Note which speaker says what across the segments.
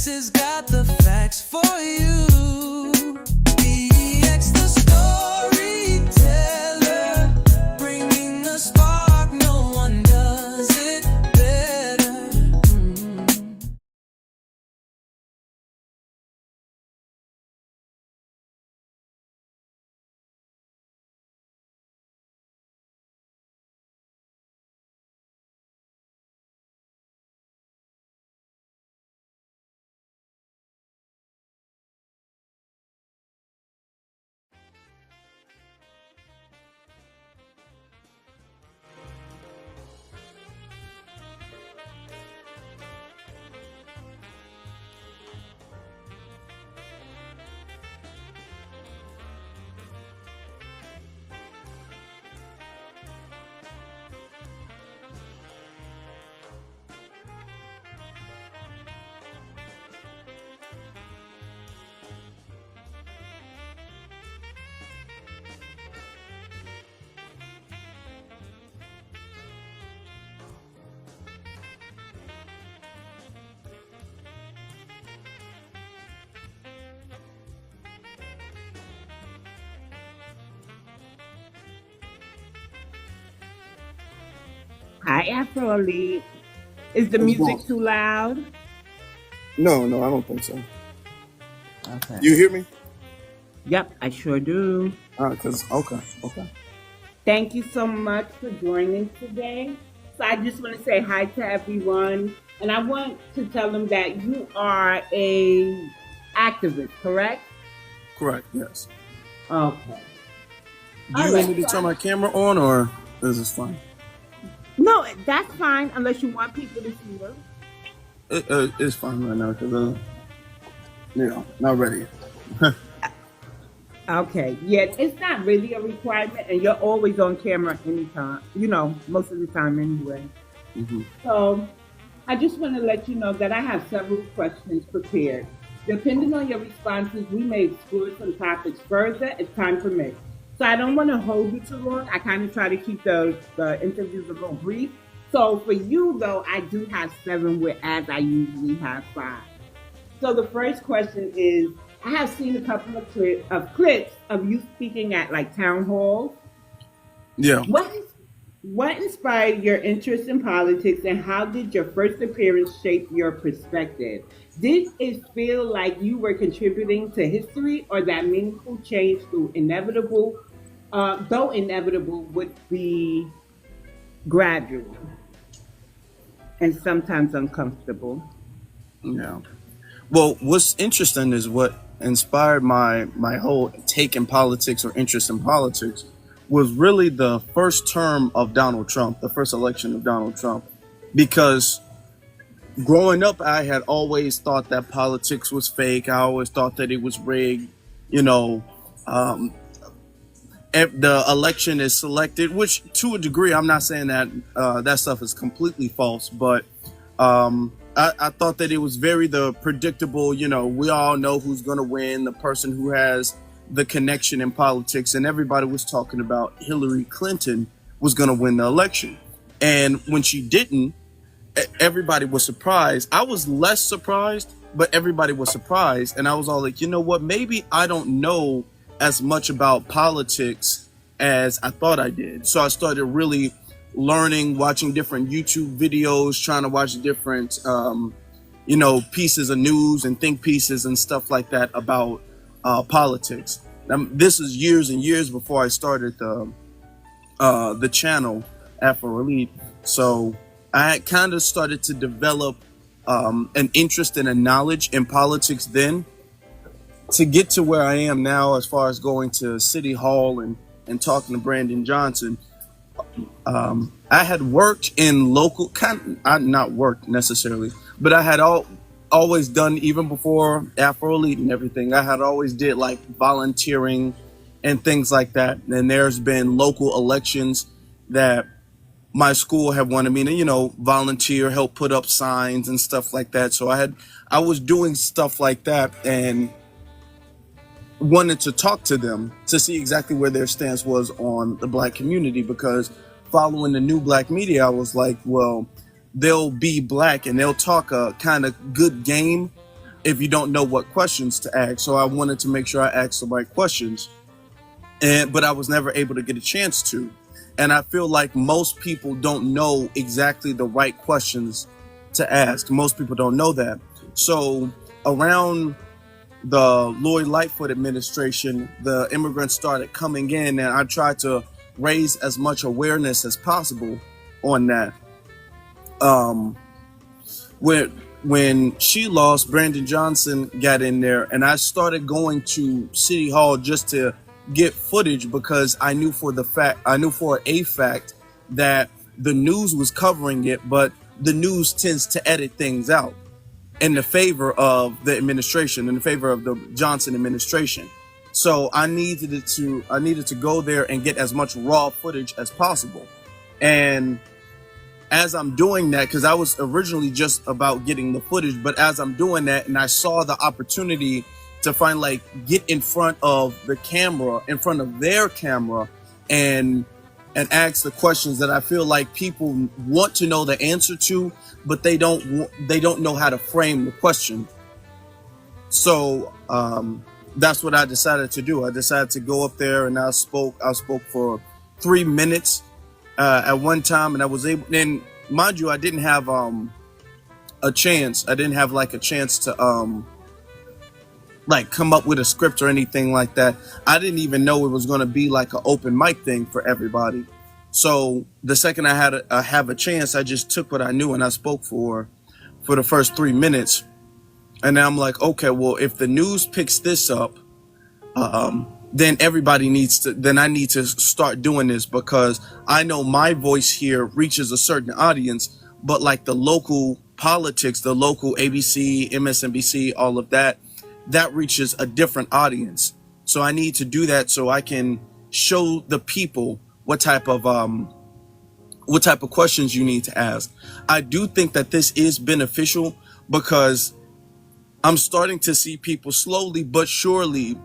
Speaker 1: has got the facts for you. EX the storyteller, bringing the spark. No one does it better.
Speaker 2: Hi, Afro Elite. Is the
Speaker 3: What's
Speaker 2: music
Speaker 3: wrong?
Speaker 2: too loud?
Speaker 3: No, I don't think so.
Speaker 2: Okay.
Speaker 3: You hear me?
Speaker 2: Yep, I sure do.
Speaker 3: Okay.
Speaker 2: Thank you so much for joining today. So I just want to say hi to everyone, and I want to tell them that you are a activist, correct?
Speaker 3: Correct, yes.
Speaker 2: Okay.
Speaker 3: Do
Speaker 2: All
Speaker 3: you want
Speaker 2: right.
Speaker 3: me to turn my camera on or is this fine?
Speaker 2: No, that's fine unless you want people to see them.
Speaker 3: It's fine right now because, not ready.
Speaker 2: Okay. Yeah, it's not really a requirement, and you're always on camera anytime. Most of the time anyway.
Speaker 3: hmm
Speaker 2: So I just want to let you know that I have several questions prepared. Depending on your responses, we may explore some topics further as time permits. So I don't want to hold you too long. I kind of try to keep the interviews a little brief. So for you, though, I do have 7, whereas I usually have 5. So the first question is, I have seen a couple of clips of you speaking at like town halls.
Speaker 3: Yeah.
Speaker 2: What inspired your interest in politics, and how did your first appearance shape your perspective? Did it feel like you were contributing to history, or that meaningful change though inevitable, would be gradual and sometimes uncomfortable?
Speaker 3: Yeah. Well, what's interesting is what inspired my whole take in politics or interest in politics was really the first term of Donald Trump, the first election of Donald Trump, because growing up, I had always thought that politics was fake. I always thought that it was rigged. You know, um, the election is selected, which to a degree, I'm not saying that that stuff is completely false, but I thought that it was very the predictable. We all know who's going to win, the person who has the connection in politics, and everybody was talking about Hillary Clinton was going to win the election. And when she didn't, everybody was surprised. I was less surprised, but everybody was surprised. And I was all like, you know what? Maybe I don't know as much about politics as I thought I did. So I started really learning, watching different YouTube videos, trying to watch different, pieces of news and think pieces and stuff like that about politics. This is years and years before I started the channel Afro Elite. So I had kind of started to develop an interest and a knowledge in politics then, to get to where I am now, as far as going to City Hall and talking to Brandon Johnson. I had worked in local, not worked necessarily, but I had always done, even before Afro Elite and everything, I had always did like volunteering and things like that. And there's been local elections that my school had wanted me to, volunteer, help put up signs and stuff like that. So I was doing stuff like that and wanted to talk to them to see exactly where their stance was on the Black community, because following the new Black media, I was like, well, they'll be Black and they'll talk a kind of good game if you don't know what questions to ask. So I wanted to make sure I asked the right questions, but I was never able to get a chance to. And I feel like most people don't know exactly the right questions to ask. Most people don't know that. So around the Lori Lightfoot administration, the immigrants started coming in, and I tried to raise as much awareness as possible on that. Um, when she lost, Brandon Johnson got in there, and I started going to City Hall just to get footage because I knew for a fact that the news was covering it, but the news tends to edit things out in the favor of the administration, in the favor of the Johnson administration. So I needed to go there and get as much raw footage as possible. And as I'm doing that, because I was originally just about getting the footage, but as I'm doing that and I saw the opportunity to get in front of the camera, in front of their camera, and ask the questions that I feel like people want to know the answer to, but they don't know how to frame the question. So that's what I decided to do. I decided to go up there and I spoke for 3 minutes at one time, and I was able. And mind you, I didn't have a chance. I didn't have a chance to come up with a script or anything like that. I didn't even know it was going to be like an open mic thing for everybody. So the second I have a chance, I just took what I knew and I spoke for the first 3 minutes. And then I'm like, okay, well, if the news picks this up, then I need to start doing this, because I know my voice here reaches a certain audience, but like the local politics, the local ABC, MSNBC, all of that reaches a different audience. So I need to do that so I can show the people what type of questions you need to ask. I do think that this is beneficial because I'm starting to see people slowly but surely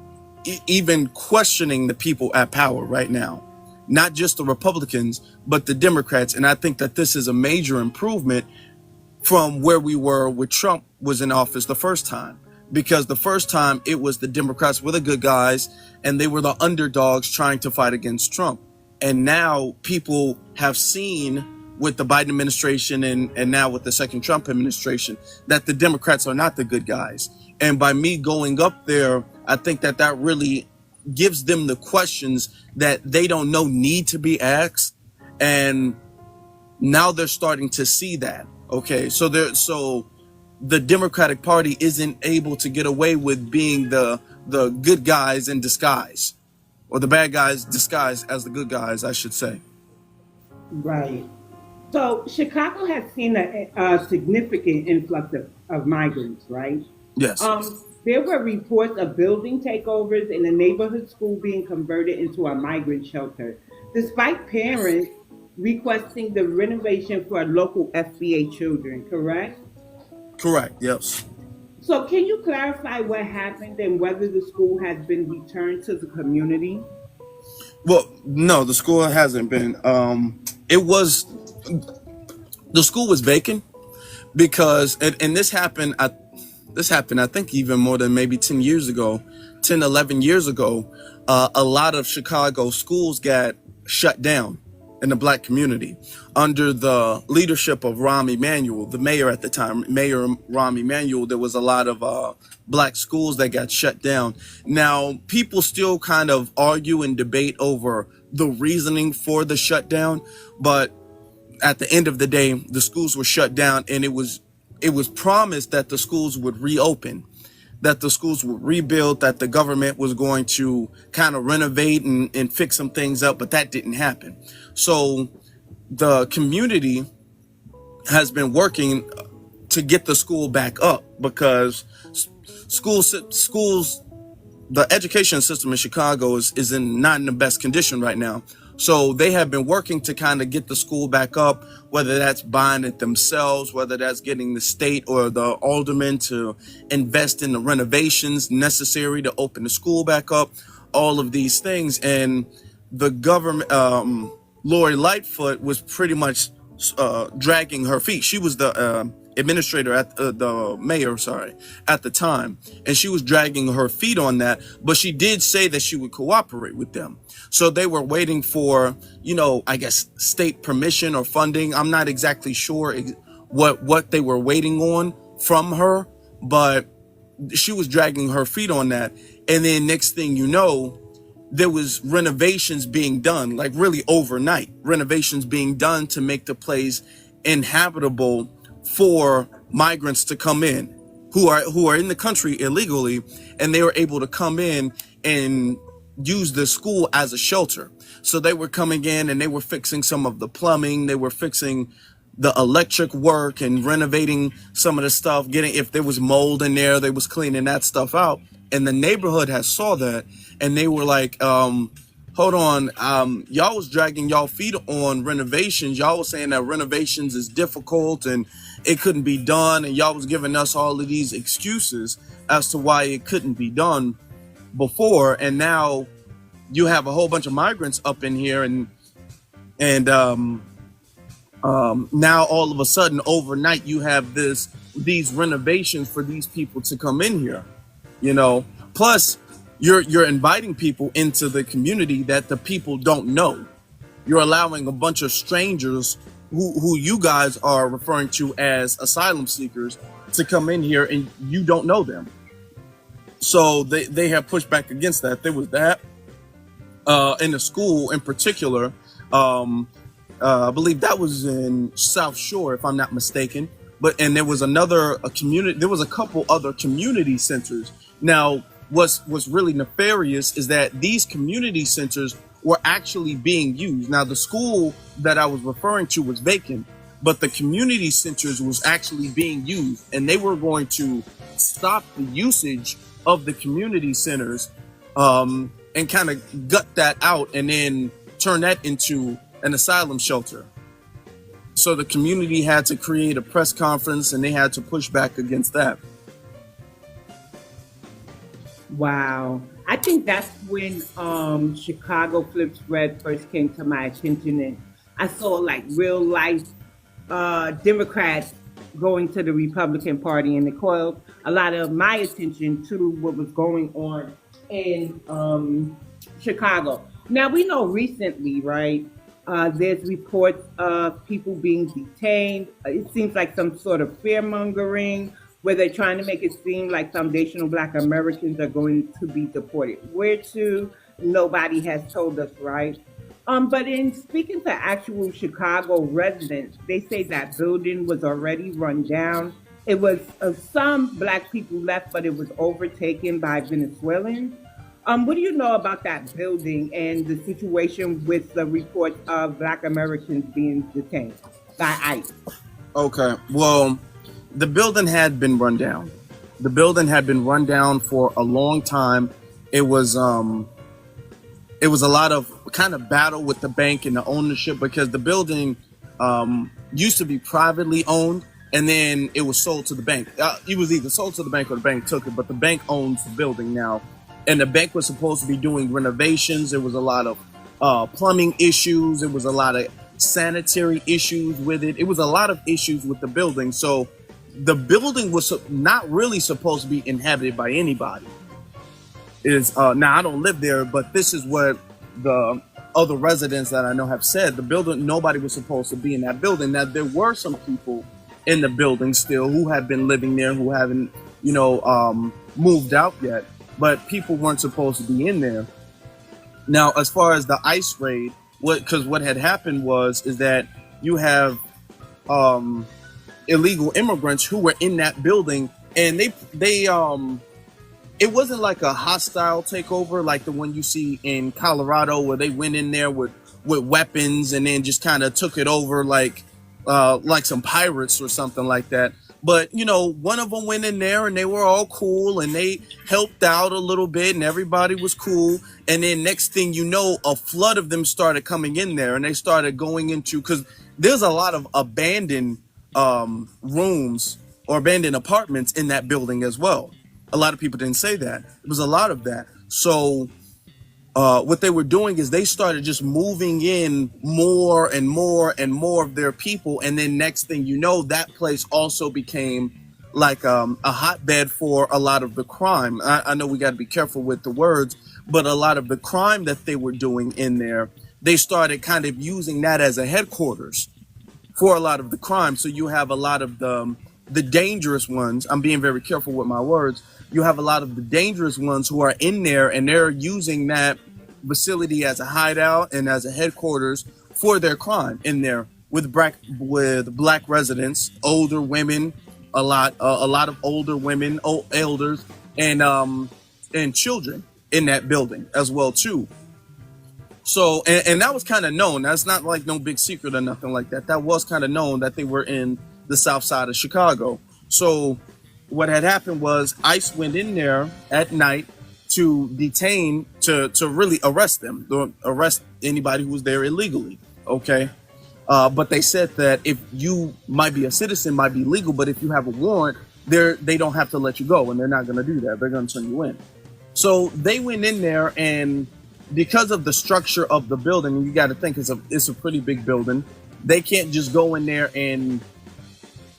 Speaker 3: even questioning the people at power right now. Not just the Republicans, but the Democrats. And I think that this is a major improvement from where we were with Trump was in office the first time. Because the first time it was the Democrats were the good guys and they were the underdogs trying to fight against Trump. And now people have seen with the Biden administration and now with the second Trump administration that the Democrats are not the good guys. And by me going up there, I think that really gives them the questions that they don't know need to be asked. And now they're starting to see that. Okay, so the Democratic Party isn't able to get away with being the good guys in disguise, or the bad guys disguised as the good guys, I should say.
Speaker 2: Right. So Chicago has seen a significant influx of migrants, right?
Speaker 3: Yes.
Speaker 2: There were reports of building takeovers and a neighborhood school being converted into a migrant shelter, despite parents requesting the renovation for local FBA children, correct?
Speaker 3: Correct. Yes.
Speaker 2: So can you clarify what happened and whether the school has been returned to the community?
Speaker 3: Well, no, the school hasn't been. The school was vacant because, and this happened, I think even more than maybe 10 years ago, 10, 11 years ago, a lot of Chicago schools got shut down in the Black community under the leadership of Rahm Emanuel, the mayor at the time, Mayor Rahm Emanuel. There was a lot of Black schools that got shut down. Now, people still kind of argue and debate over the reasoning for the shutdown, but at the end of the day, the schools were shut down, and it was promised that the schools would reopen, that the schools would rebuild, that the government was going to kind of renovate and fix some things up, but that didn't happen. So the community has been working to get the school back up, because schools, the education system in Chicago is not in the best condition right now. So they have been working to kind of get the school back up, whether that's buying it themselves, whether that's getting the state or the aldermen to invest in the renovations necessary to open the school back up, all of these things. And the government, Lori Lightfoot was pretty much dragging her feet. She was the administrator at the mayor, sorry, at the time, and she was dragging her feet on that. But she did say that she would cooperate with them. So they were waiting for, I guess, state permission or funding. I'm not exactly sure what they were waiting on from her, but she was dragging her feet on that. And then next thing you know, there was renovations being done, like really overnight renovations being done to make the place inhabitable for migrants to come in who are in the country illegally, and they were able to come in and use the school as a shelter. So they were coming in and they were fixing some of the plumbing, they were fixing the electric work and renovating some of the stuff, getting, if there was mold in there, they was cleaning that stuff out. And the neighborhood has saw that, and they were like, hold on, y'all was dragging y'all feet on renovations. Y'all was saying that renovations is difficult and it couldn't be done, and y'all was giving us all of these excuses as to why it couldn't be done before. And now you have a whole bunch of migrants up in here, and now all of a sudden overnight you have these renovations for these people to come in here, plus you're inviting people into the community that the people don't know. You're allowing a bunch of strangers who you guys are referring to as asylum seekers to come in here, and you don't know them. So they have pushed back against that. There was that in the school in particular. I believe that was in South Shore, if I'm not mistaken. And there was a community. There was a couple other community centers. Now, what's really nefarious is that these community centers were actually being used. Now, the school that I was referring to was vacant, but the community centers was actually being used, and they were going to stop the usage of the community centers and kind of gut that out and then turn that into an asylum shelter. So the community had to create a press conference, and they had to push back against that.
Speaker 2: Wow. I think that's when Chicago Flip Spread first came to my attention, and I saw like real life Democrats going to the Republican Party, and it called a lot of my attention to what was going on in Chicago. Now, we know recently, right, there's reports of people being detained. It seems like some sort of fear mongering, where they're trying to make it seem like foundational Black Americans are going to be deported. Where to? Nobody has told us, right? But in speaking to actual Chicago residents, they say that building was already run down. It was some Black people left, but it was overtaken by Venezuelans. What do you know about that building and the situation with the reports of Black Americans being detained by ICE?
Speaker 3: Okay, well, the building had been run down. The building had been run down for a long time. It was a lot of kind of battle with the bank and the ownership, because the building used to be privately owned, and then it was sold to the bank. It was either sold to the bank or the bank took it, but the bank owns the building now. And the bank was supposed to be doing renovations. There was a lot of plumbing issues. There was a lot of sanitary issues with it. It was a lot of issues with the building. So the building was not really supposed to be inhabited by anybody. Now, I don't live there, but this is what the other residents that I know have said. The building, nobody was supposed to be in that building. Now, there were some people in the building still who have been living there, who haven't, moved out yet, but people weren't supposed to be in there. Now, as far as the ICE raid, what had happened is that you have illegal immigrants who were in that building, and they it wasn't like a hostile takeover like the one you see in Colorado, where they went in there with weapons and then just kind of took it over like some pirates or something like that. But, one of them went in there and they were all cool and they helped out a little bit and everybody was cool. And then next thing you know, a flood of them started coming in there, and they started going into, because there's a lot of abandoned rooms or abandoned apartments in that building as well. A lot of people didn't say that. It was a lot of that. So what they were doing is they started just moving in more and more and more of their people. And then next thing you know, that place also became like a hotbed for a lot of the crime. I know we got to be careful with the words, but a lot of the crime that they were doing in there, they started kind of using that as a headquarters for a lot of the crime. So you have a lot of the dangerous ones. I'm being very careful with my words. You have a lot of the dangerous ones who are in there, and they're using that facility as a hideout and as a headquarters for their crime in there with black residents, older women, a lot of older women, elders, and children in that building as well too. So, and that was kind of known. That's not like no big secret or nothing like that. That was kind of known that they were in the south side of Chicago. So what had happened was ICE went in there at night to detain, to really arrest them, to arrest anybody who was there illegally. Okay. But they said that if you might be a citizen, might be legal, but if you have a warrant, they don't have to let you go, and they're not going to do that. They're going to turn you in. So they went in there, and because of the structure of the building, you got to think it's a pretty big building. They can't just go in there and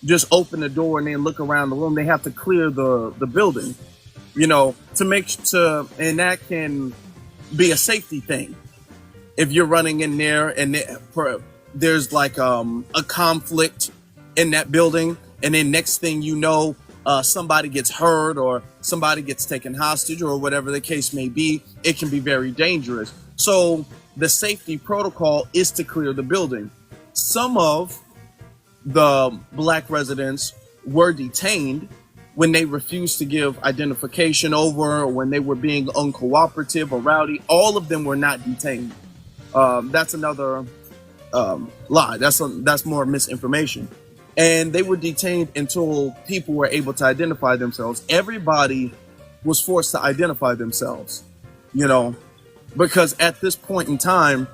Speaker 3: just open the door and then look around the room. They have to clear the building, and that can be a safety thing. If you're running in there and there's like a conflict in that building, and then next thing you know, somebody gets hurt or somebody gets taken hostage or whatever the case may be, it can be very dangerous. So the safety protocol is to clear the building. Some of the black residents were detained when they refused to give identification over, or when they were being uncooperative or rowdy. All of them were not detained. That's another lie. That's more misinformation. And they were detained until people were able to identify themselves. Everybody was forced to identify themselves, because at this point in time,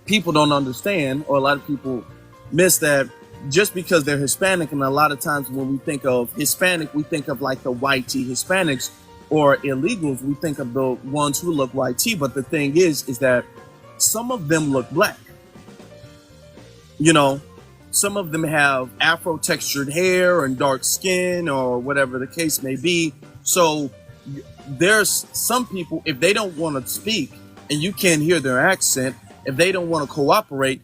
Speaker 3: people don't understand, or a lot of people miss that just because they're Hispanic. And a lot of times when we think of Hispanic, we think of like the white Hispanics or illegals. We think of the ones who look white. But the thing is that some of them look black. Some of them have Afro textured hair and dark skin or whatever the case may be. So there's some people, if they don't want to speak and you can't hear their accent, if they don't want to cooperate,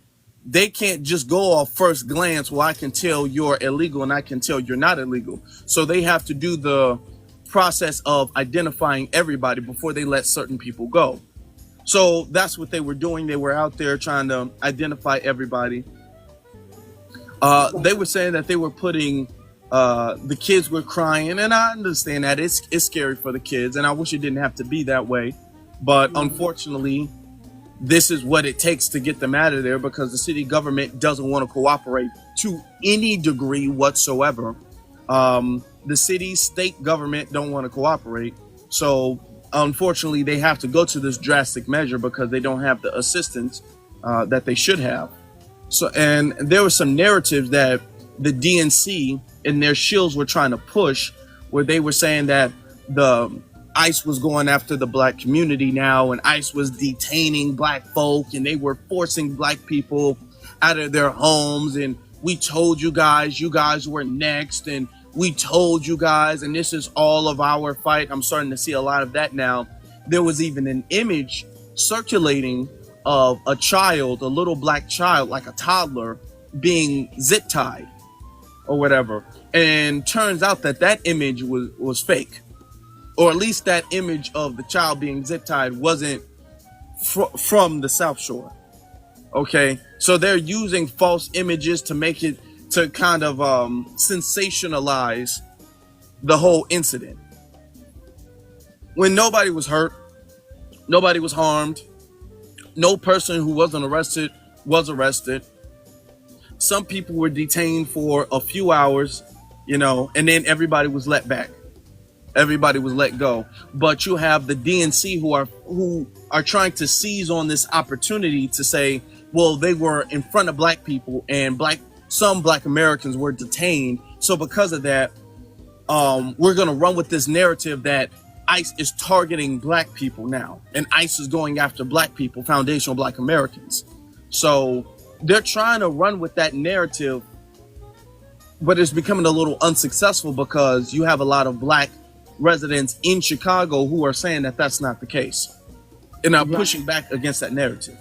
Speaker 3: they can't just go off first glance, well, I can tell you're illegal and I can tell you're not illegal. So they have to do the process of identifying everybody before they let certain people go. So that's what they were doing. They were out there trying to identify everybody. They were saying that they were putting, the kids were crying, and I understand that it's scary for the kids, and I wish it didn't have to be that way. But unfortunately, this is what it takes to get them out of there, because the city government doesn't want to cooperate to any degree whatsoever. The city, state government don't want to cooperate. So unfortunately, they have to go to this drastic measure because they don't have the assistance that they should have. So, and there were some narratives that the DNC and their shills were trying to push, where they were saying that the ICE was going after the black community now, and ICE was detaining black folk, and they were forcing black people out of their homes. And we told you guys were next, and we told you guys, and this is all of our fight. I'm starting to see a lot of that now. There was even an image circulating of a child, a little black child, like a toddler, being zip tied or whatever. And turns out that image was fake. Or at least that image of the child being zip tied wasn't from the South Shore. Okay. So they're using false images to make it, to kind of sensationalize the whole incident. When nobody was hurt, nobody was harmed. No person who wasn't arrested was arrested. Some people were detained for a few hours, and then everybody was let back. Everybody was let go. But you have the DNC who are trying to seize on this opportunity to say, well, they were in front of black people, and some black Americans were detained. So because of that, we're going to run with this narrative that ICE is targeting black people now, and ICE is going after black people, foundational black Americans. So they're trying to run with that narrative, but it's becoming a little unsuccessful because you have a lot of black residents in Chicago who are saying that that's not the case and are pushing back against that narrative.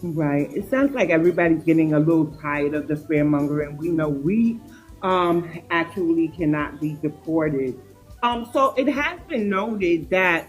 Speaker 2: Right. It sounds like everybody's getting a little tired of the fearmongering. We know we actually cannot be deported. So it has been noted that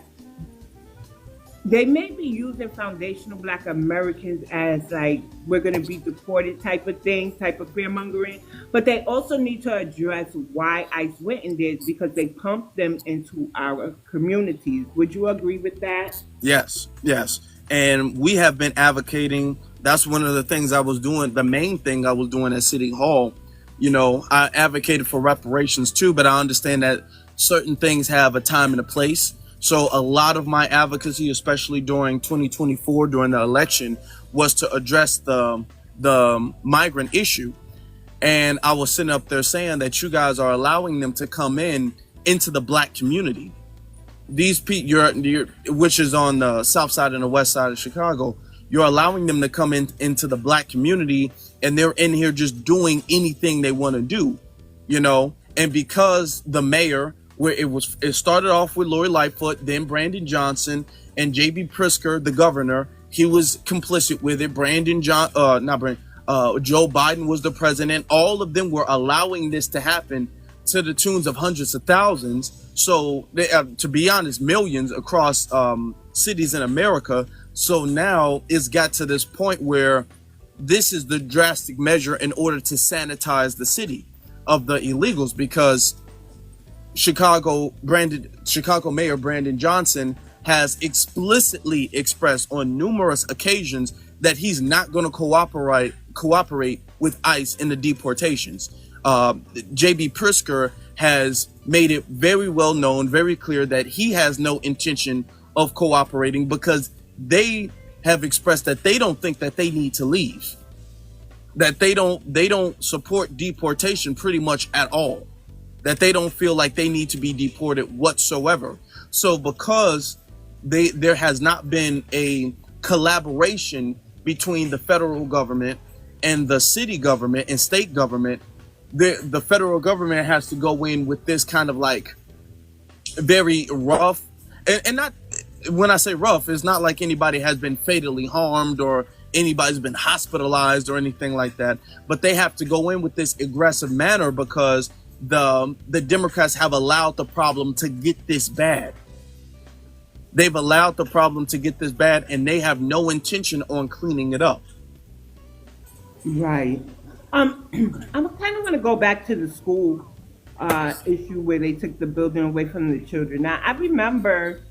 Speaker 2: they may be using foundational black Americans as like, we're going to be deported type of thing, type of fearmongering. But they also need to address why ICE went in this, because they pumped them into our communities. Would you agree with that?
Speaker 3: Yes, yes. And we have been advocating. That's one of the things I was doing. The main thing I was doing at City Hall. You know, I advocated for reparations too, but I understand that certain things have a time and a place. So a lot of my advocacy, especially during 2024, during the election, was to address the migrant issue. And I was sitting up there saying that you guys are allowing them to come into the black community. These people, which is on the south side and the west side of Chicago, you're allowing them to come into the black community, and they're in here just doing anything they want to do, you know. And because the mayor, where it started off with Lori Lightfoot, then Brandon Johnson, and J.B. Pritzker, the governor, he was complicit with it. Joe Biden was the president. All of them were allowing this to happen to the tunes of hundreds of thousands. So to be honest, millions across cities in America. So now it's got to this point where this is the drastic measure in order to sanitize the city of the illegals, because Chicago Mayor Brandon Johnson has explicitly expressed on numerous occasions that he's not going to cooperate with ICE in the deportations. J.B. Pritzker has made it very well known, very clear that he has no intention of cooperating, because they have expressed that they don't think that they need to leave, that they don't support deportation pretty much at all, that they don't feel like they need to be deported whatsoever. So because there has not been a collaboration between the federal government and the city government and state government, the federal government has to go in with this kind of like very rough, and not, when I say rough, it's not like anybody has been fatally harmed or anybody's been hospitalized or anything like that, but they have to go in with this aggressive manner because the Democrats have allowed the problem to get this bad. They've allowed the problem to get this bad, and they have no intention on cleaning it up.
Speaker 2: Right. I kind of want to go back to the school issue where they took the building away from the children. Now, I remember,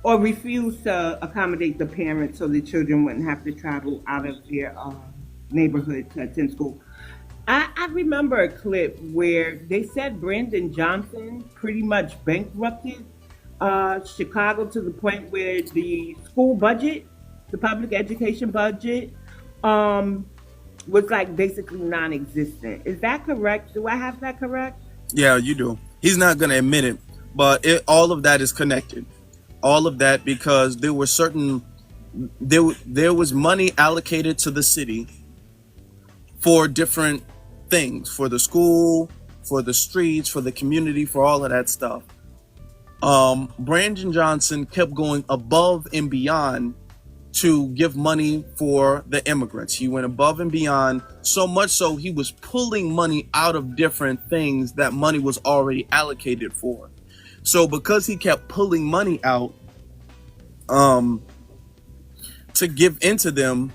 Speaker 2: or refused to accommodate the parents so the children wouldn't have to travel out of their neighborhood to attend school. I remember a clip where they said Brandon Johnson pretty much bankrupted Chicago to the point where the school budget, the public education budget, was like basically non-existent. Is that correct? Do I have that correct?
Speaker 3: Yeah, you do. He's not going to admit it, but all of that is connected. All of that because there were there was money allocated to the city for different things, for the school, for the streets, for the community, for all of that stuff. Brandon Johnson kept going above and beyond to give money for the immigrants. He went above and beyond, so much so he was pulling money out of different things that money was already allocated for. So because he kept pulling money out to give into the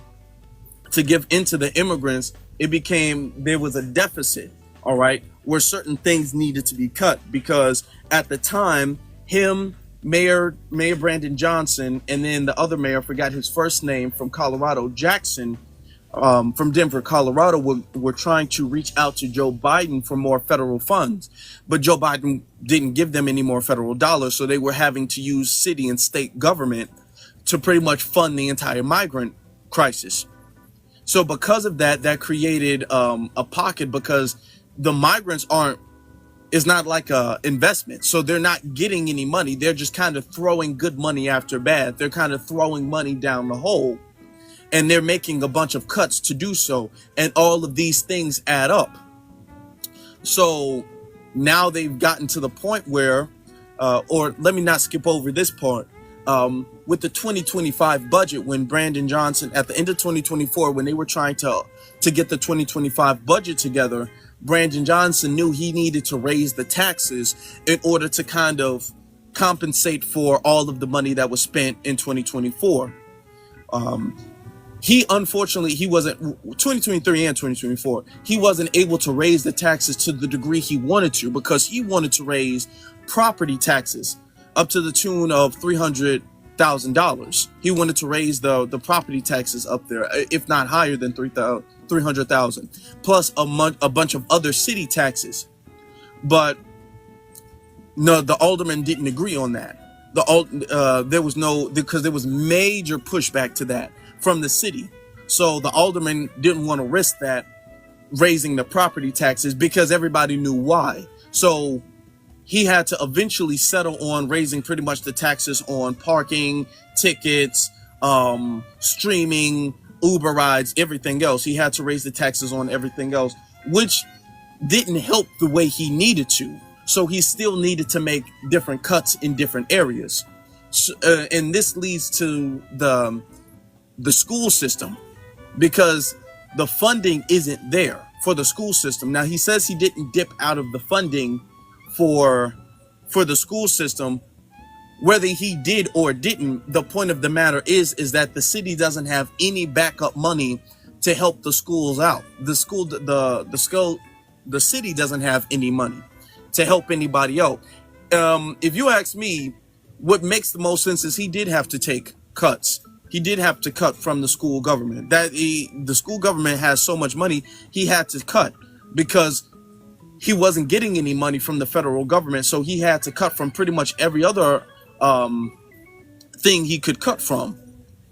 Speaker 3: immigrants, there was a deficit, all right, where certain things needed to be cut, because at the time, Mayor Brandon Johnson, and then the other mayor, forgot his first name, from Colorado, Jackson, from Denver, Colorado, were trying to reach out to Joe Biden for more federal funds. But Joe Biden didn't give them any more federal dollars, so they were having to use city and state government to pretty much fund the entire migrant crisis. So because of that, that created a pocket, because the migrants aren't It's not like a investment. So they're not getting any money. They're just kind of throwing good money after bad. They're kind of throwing money down the hole, and they're making a bunch of cuts to do so. And all of these things add up. So now they've gotten to the point where, or let me not skip over this part. With the 2025 budget, when Brandon Johnson, at the end of 2024, when they were trying to get the 2025 budget together, Brandon Johnson knew he needed to raise the taxes in order to kind of compensate for all of the money that was spent in 2024. He unfortunately, he wasn't, 2023 and 2024, he wasn't able to raise the taxes to the degree he wanted to, because he wanted to raise property taxes up to the tune of $300,000. He wanted to raise the property taxes up there, if not higher than 300,000, plus a bunch of other city taxes. But no, the aldermen didn't agree on that. There was no, because there was major pushback to that from the city. So the aldermen didn't want to risk that, raising the property taxes, because everybody knew why. So he had to eventually settle on raising pretty much the taxes on parking, tickets, streaming, Uber rides, everything else. He had to raise the taxes on everything else, which didn't help the way he needed to. So he still needed to make different cuts in different areas. So, and this leads to the school system, because the funding isn't there for the school system. Now, he says he didn't dip out of the funding for the school system. Whether he did or didn't, the point of the matter is that the city doesn't have any backup money to help the schools out. The city doesn't have any money to help anybody out. If you ask me, what makes the most sense is he did have to take cuts. He did have to cut from the school government. The school government has so much money, he had to cut, because he wasn't getting any money from the federal government. So he had to cut from pretty much every other thing he could cut from.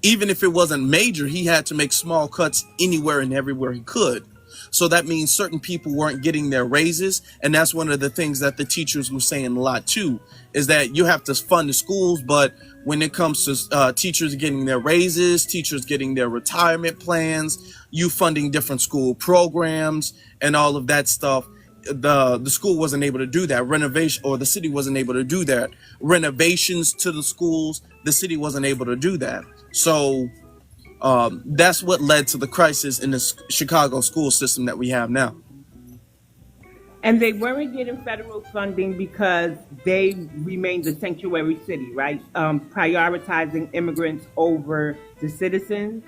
Speaker 3: Even if it wasn't major, he had to make small cuts anywhere and everywhere he could. So that means certain people weren't getting their raises. And that's one of the things that the teachers were saying a lot too, is that you have to fund the schools, but when it comes to teachers getting their raises, teachers getting their retirement plans, you funding different school programs and all of that stuff, the school wasn't able to do that. Renovation, or the city wasn't able to do that. Renovations to the schools, the city wasn't able to do that. So that's what led to the crisis in the Chicago school system that we have now.
Speaker 2: And they weren't getting federal funding because they remained a sanctuary city, right? Prioritizing immigrants over the citizens.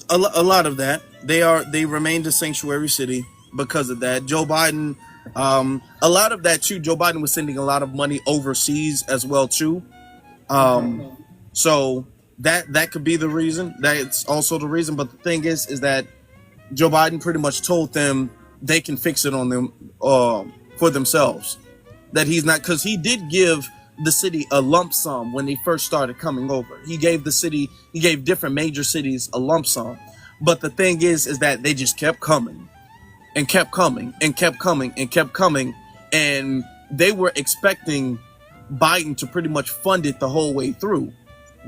Speaker 3: A lot of that. They remained a sanctuary city because of that. Joe Biden, a lot of that too. Joe Biden was sending a lot of money overseas as well too. So that could be the reason. That's also the reason. But the thing is that Joe Biden pretty much told them they can fix it on them for themselves. That he's not, because he did give the city a lump sum when they first started coming over. He gave different major cities a lump sum. But the thing is that they just kept coming and kept coming and kept coming and kept coming. And they were expecting Biden to pretty much fund it the whole way through.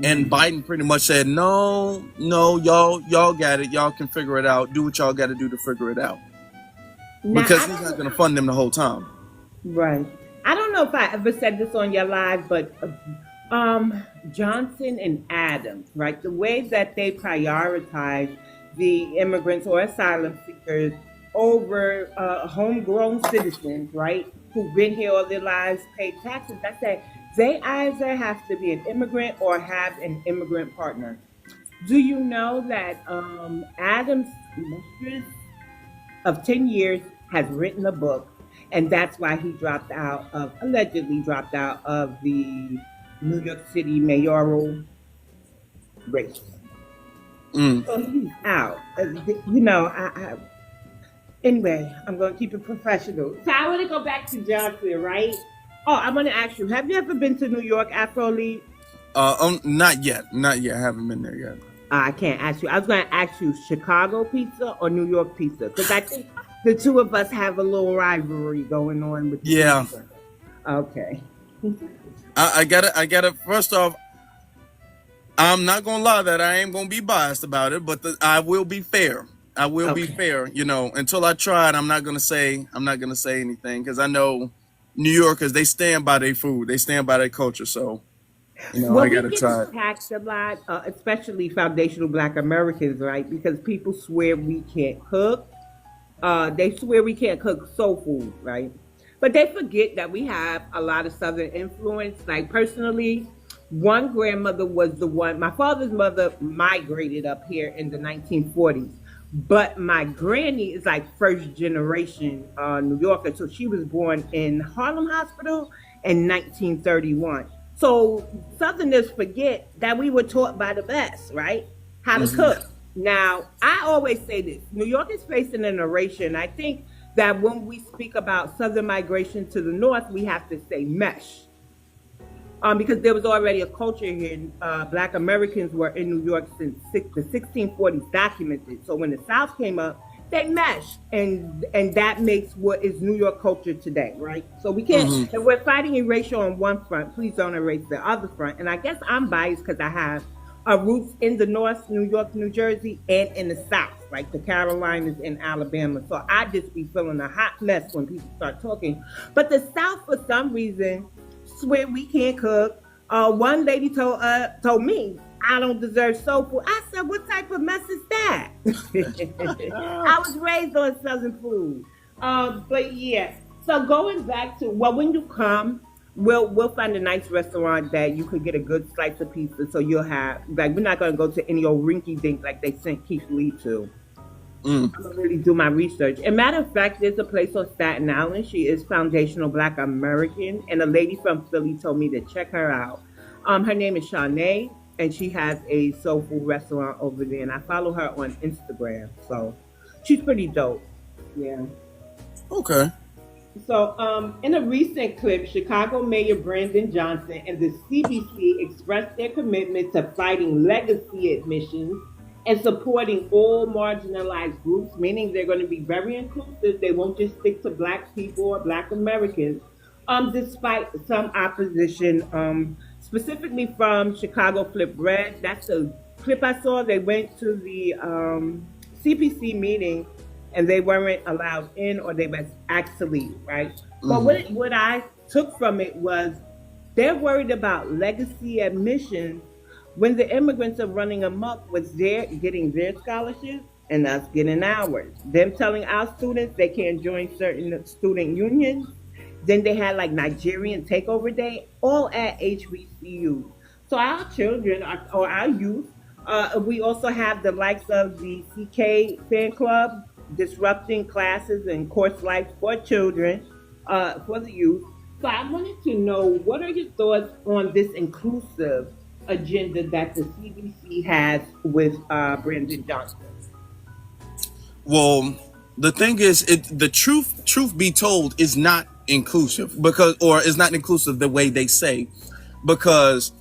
Speaker 3: And Biden pretty much said, no, y'all got it. Y'all can figure it out. Do what y'all got to do to figure it out.
Speaker 2: Now,
Speaker 3: because he's not going to fund them the whole time.
Speaker 2: Right. I don't know if I ever said this on your live, but Johnson and Adams, right? The way that they prioritize the immigrants or asylum seekers over homegrown citizens, right? Who've been here all their lives, paid taxes. I say they either have to be an immigrant or have an immigrant partner. Do you know that Adams' mistress of 10 years has written a book, and that's why he allegedly dropped out of the New York City mayoral race. So he's out. Anyway, I'm going to keep it professional. So I want to go back to Johnson, right? Oh, I want to ask you, have you ever been to New York, Afro Elite?
Speaker 3: Not yet. I haven't been there yet.
Speaker 2: I can't ask you. I was going to ask you Chicago pizza or New York pizza, because I think The two of us have a little rivalry going on with the
Speaker 3: Yeah,
Speaker 2: Easter. Okay.
Speaker 3: I gotta. First off, I'm not gonna lie that I ain't gonna be biased about it, but I will be fair. I will be
Speaker 2: Okay.
Speaker 3: fair. You know, until I try it, I'm not gonna say anything because I know New Yorkers, they stand by their food, they stand by their culture. So
Speaker 2: Well,
Speaker 3: I
Speaker 2: we
Speaker 3: gotta
Speaker 2: get
Speaker 3: try it.
Speaker 2: attacked a lot, especially foundational Black Americans, right? Because people swear we can't cook. They swear we can't cook soul food, right? But they forget that we have a lot of Southern influence. Like personally, one grandmother was the one. My father's mother migrated up here in the 1940s, but my granny is like first generation New Yorker. So she was born in Harlem Hospital in 1931. So Southerners forget that we were taught by the best, right? How to
Speaker 3: Hmm.
Speaker 2: cook. Now, I always say this: New York is facing an erasure. I think that when we speak about Southern migration to the North, we have to say mesh. Because there was already a culture here. Black Americans were in New York since the 1640s documented. So when the South came up, they meshed, and that makes what is New York culture today, right? So we can't.
Speaker 3: Hmm.
Speaker 2: If we're fighting erasure on one front, please don't erase the other front. And I guess I'm biased because I have roots in the North, New York, New Jersey, and in the South, like the Carolinas and Alabama. So I just be feeling a hot mess when people start talking. But the South, for some reason, swear we can't cook. One lady told me I don't deserve soul food. I said, "What type of mess is that?" I was raised on Southern food. But yeah. So going back to well, when you come, we'll find a nice restaurant that you could get a good slice of pizza. So you'll have like we're not gonna go to any old rinky dink like they sent Keith Lee to.
Speaker 3: Mm.
Speaker 2: I'm gonna really do my research. And matter of fact, there's a place on Staten Island. She is foundational Black American, and a lady from Philly told me to check her out. Her name is Shanae, and she has a soul food restaurant over there. And I follow her on Instagram, so she's pretty dope. Yeah.
Speaker 3: Okay.
Speaker 2: So, in a recent clip, Chicago Mayor Brandon Johnson and the CBC expressed their commitment to fighting legacy admissions and supporting all marginalized groups, meaning they're going to be very inclusive. They won't just stick to Black people or Black Americans, despite some opposition, specifically from Chicago Flip Red. That's the clip I saw. They went to the CPC meeting and they weren't allowed in or they were actually right. But
Speaker 3: Hmm.
Speaker 2: what I took from it was they're worried about legacy admissions when the immigrants are running amok with their getting their scholarships and us getting ours. Them telling our students they can't join certain student unions. Then they had like Nigerian Takeover Day, all at HBCUs. So our children or our youth, we also have the likes of the CK fan club disrupting classes and course life for children, for the youth. So I wanted to know what are your thoughts on this inclusive agenda that the CBC has with Brandon Johnson?
Speaker 3: Well, the thing is, the truth be told, is not inclusive or is not inclusive the way they say, because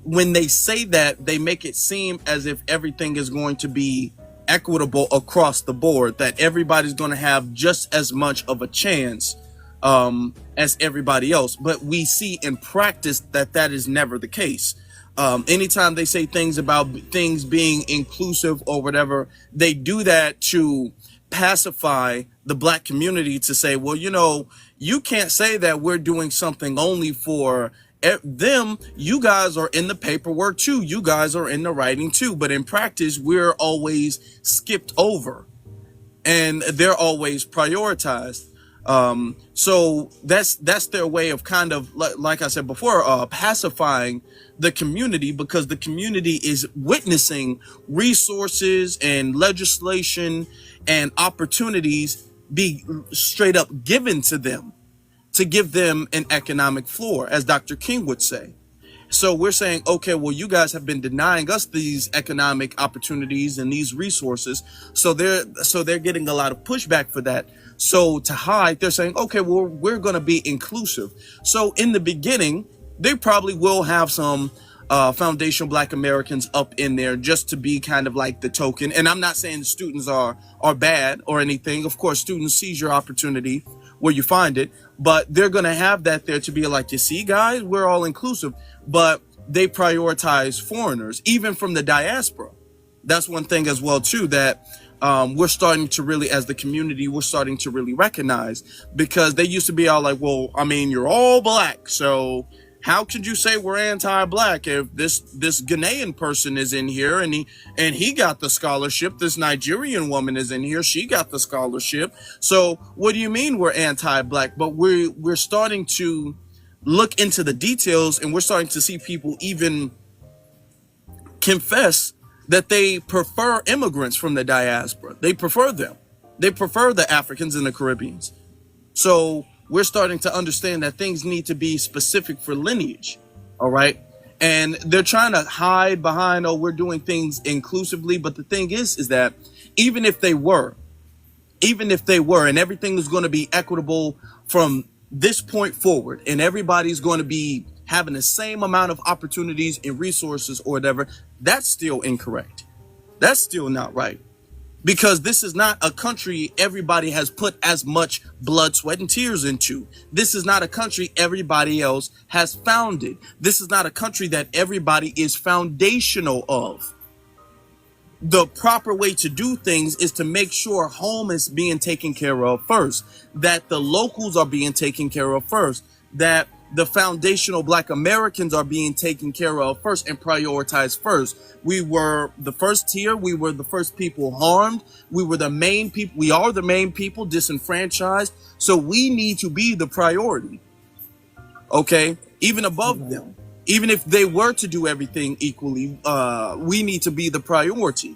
Speaker 3: when they say that, they make it seem as if everything is going to be equitable across the board, that everybody's going to have just as much of a chance as everybody else. But we see in practice that that is never the case. Anytime they say things about things being inclusive or whatever, they do that to pacify the Black community, to say, well, you can't say that we're doing something only for them. You guys are in the paperwork too. You guys are in the writing too. But in practice, we're always skipped over and they're always prioritized. So that's their way of kind of, like I said before, pacifying the community, because the community is witnessing resources and legislation and opportunities be straight up given to them, to give them an economic floor, as Dr. King would say. So we're saying, okay, well, you guys have been denying us these economic opportunities and these resources. So they're getting a lot of pushback for that. So to hide, they're saying, okay, well, we're going to be inclusive. So in the beginning, they probably will have some foundational Black Americans up in there just to be kind of like the token. And I'm not saying students are bad or anything. Of course, students seize your opportunity where you find it, but they're going to have that there to be like, you see, guys, we're all inclusive, but they prioritize foreigners, even from the diaspora. That's one thing as well, too, that we're starting to really, as the community, we're starting to really recognize, because they used to be all like, well, I mean, you're all Black, so how could you say we're anti-Black if this Ghanaian person is in here and he got the scholarship? This Nigerian woman is in here, she got the scholarship. So what do you mean we're anti-Black? But we're starting to look into the details, and we're starting to see people even confess that they prefer immigrants from the diaspora. They prefer them. They prefer the Africans and the Caribbeans. So we're starting to understand that things need to be specific for lineage. All right. And they're trying to hide behind, oh, we're doing things inclusively. But the thing is that even if they were, and everything is going to be equitable from this point forward, and everybody's going to be having the same amount of opportunities and resources or whatever, that's still incorrect. That's still not right. Because this is not a country everybody has put as much blood, sweat, and tears into. This is not a country everybody else has founded. This is not a country that everybody is foundational of. The proper way to do things is to make sure home is being taken care of first, that the locals are being taken care of first, that the foundational Black Americans are being taken care of first and prioritized first. We were the first tier. We were the first people harmed. We were the main people. We are the main people disenfranchised. So we need to be the priority. Okay. Even above them, even if they were to do everything equally, we need to be the priority.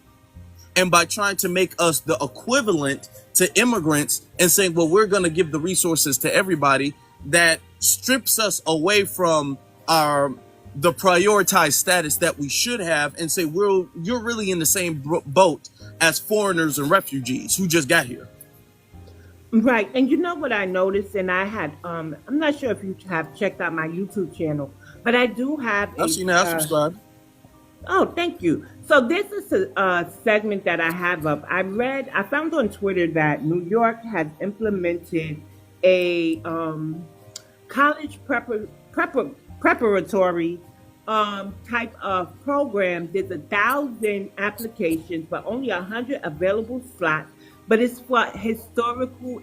Speaker 3: And by trying to make us the equivalent to immigrants and saying, well, we're going to give the resources to everybody, that strips us away from the prioritized status that we should have, and say, you're really in the same boat as foreigners and refugees who just got here.
Speaker 2: Right. And you know what I noticed, and I had, I'm not sure if you have checked out my YouTube channel, but I do have
Speaker 3: I've seen that. I subscribe.
Speaker 2: Oh, thank you. So this is a segment that I have up. I found on Twitter that New York has implemented a college preparatory type of program. There's 1,000 applications, but only 100 available slots. But it's for historical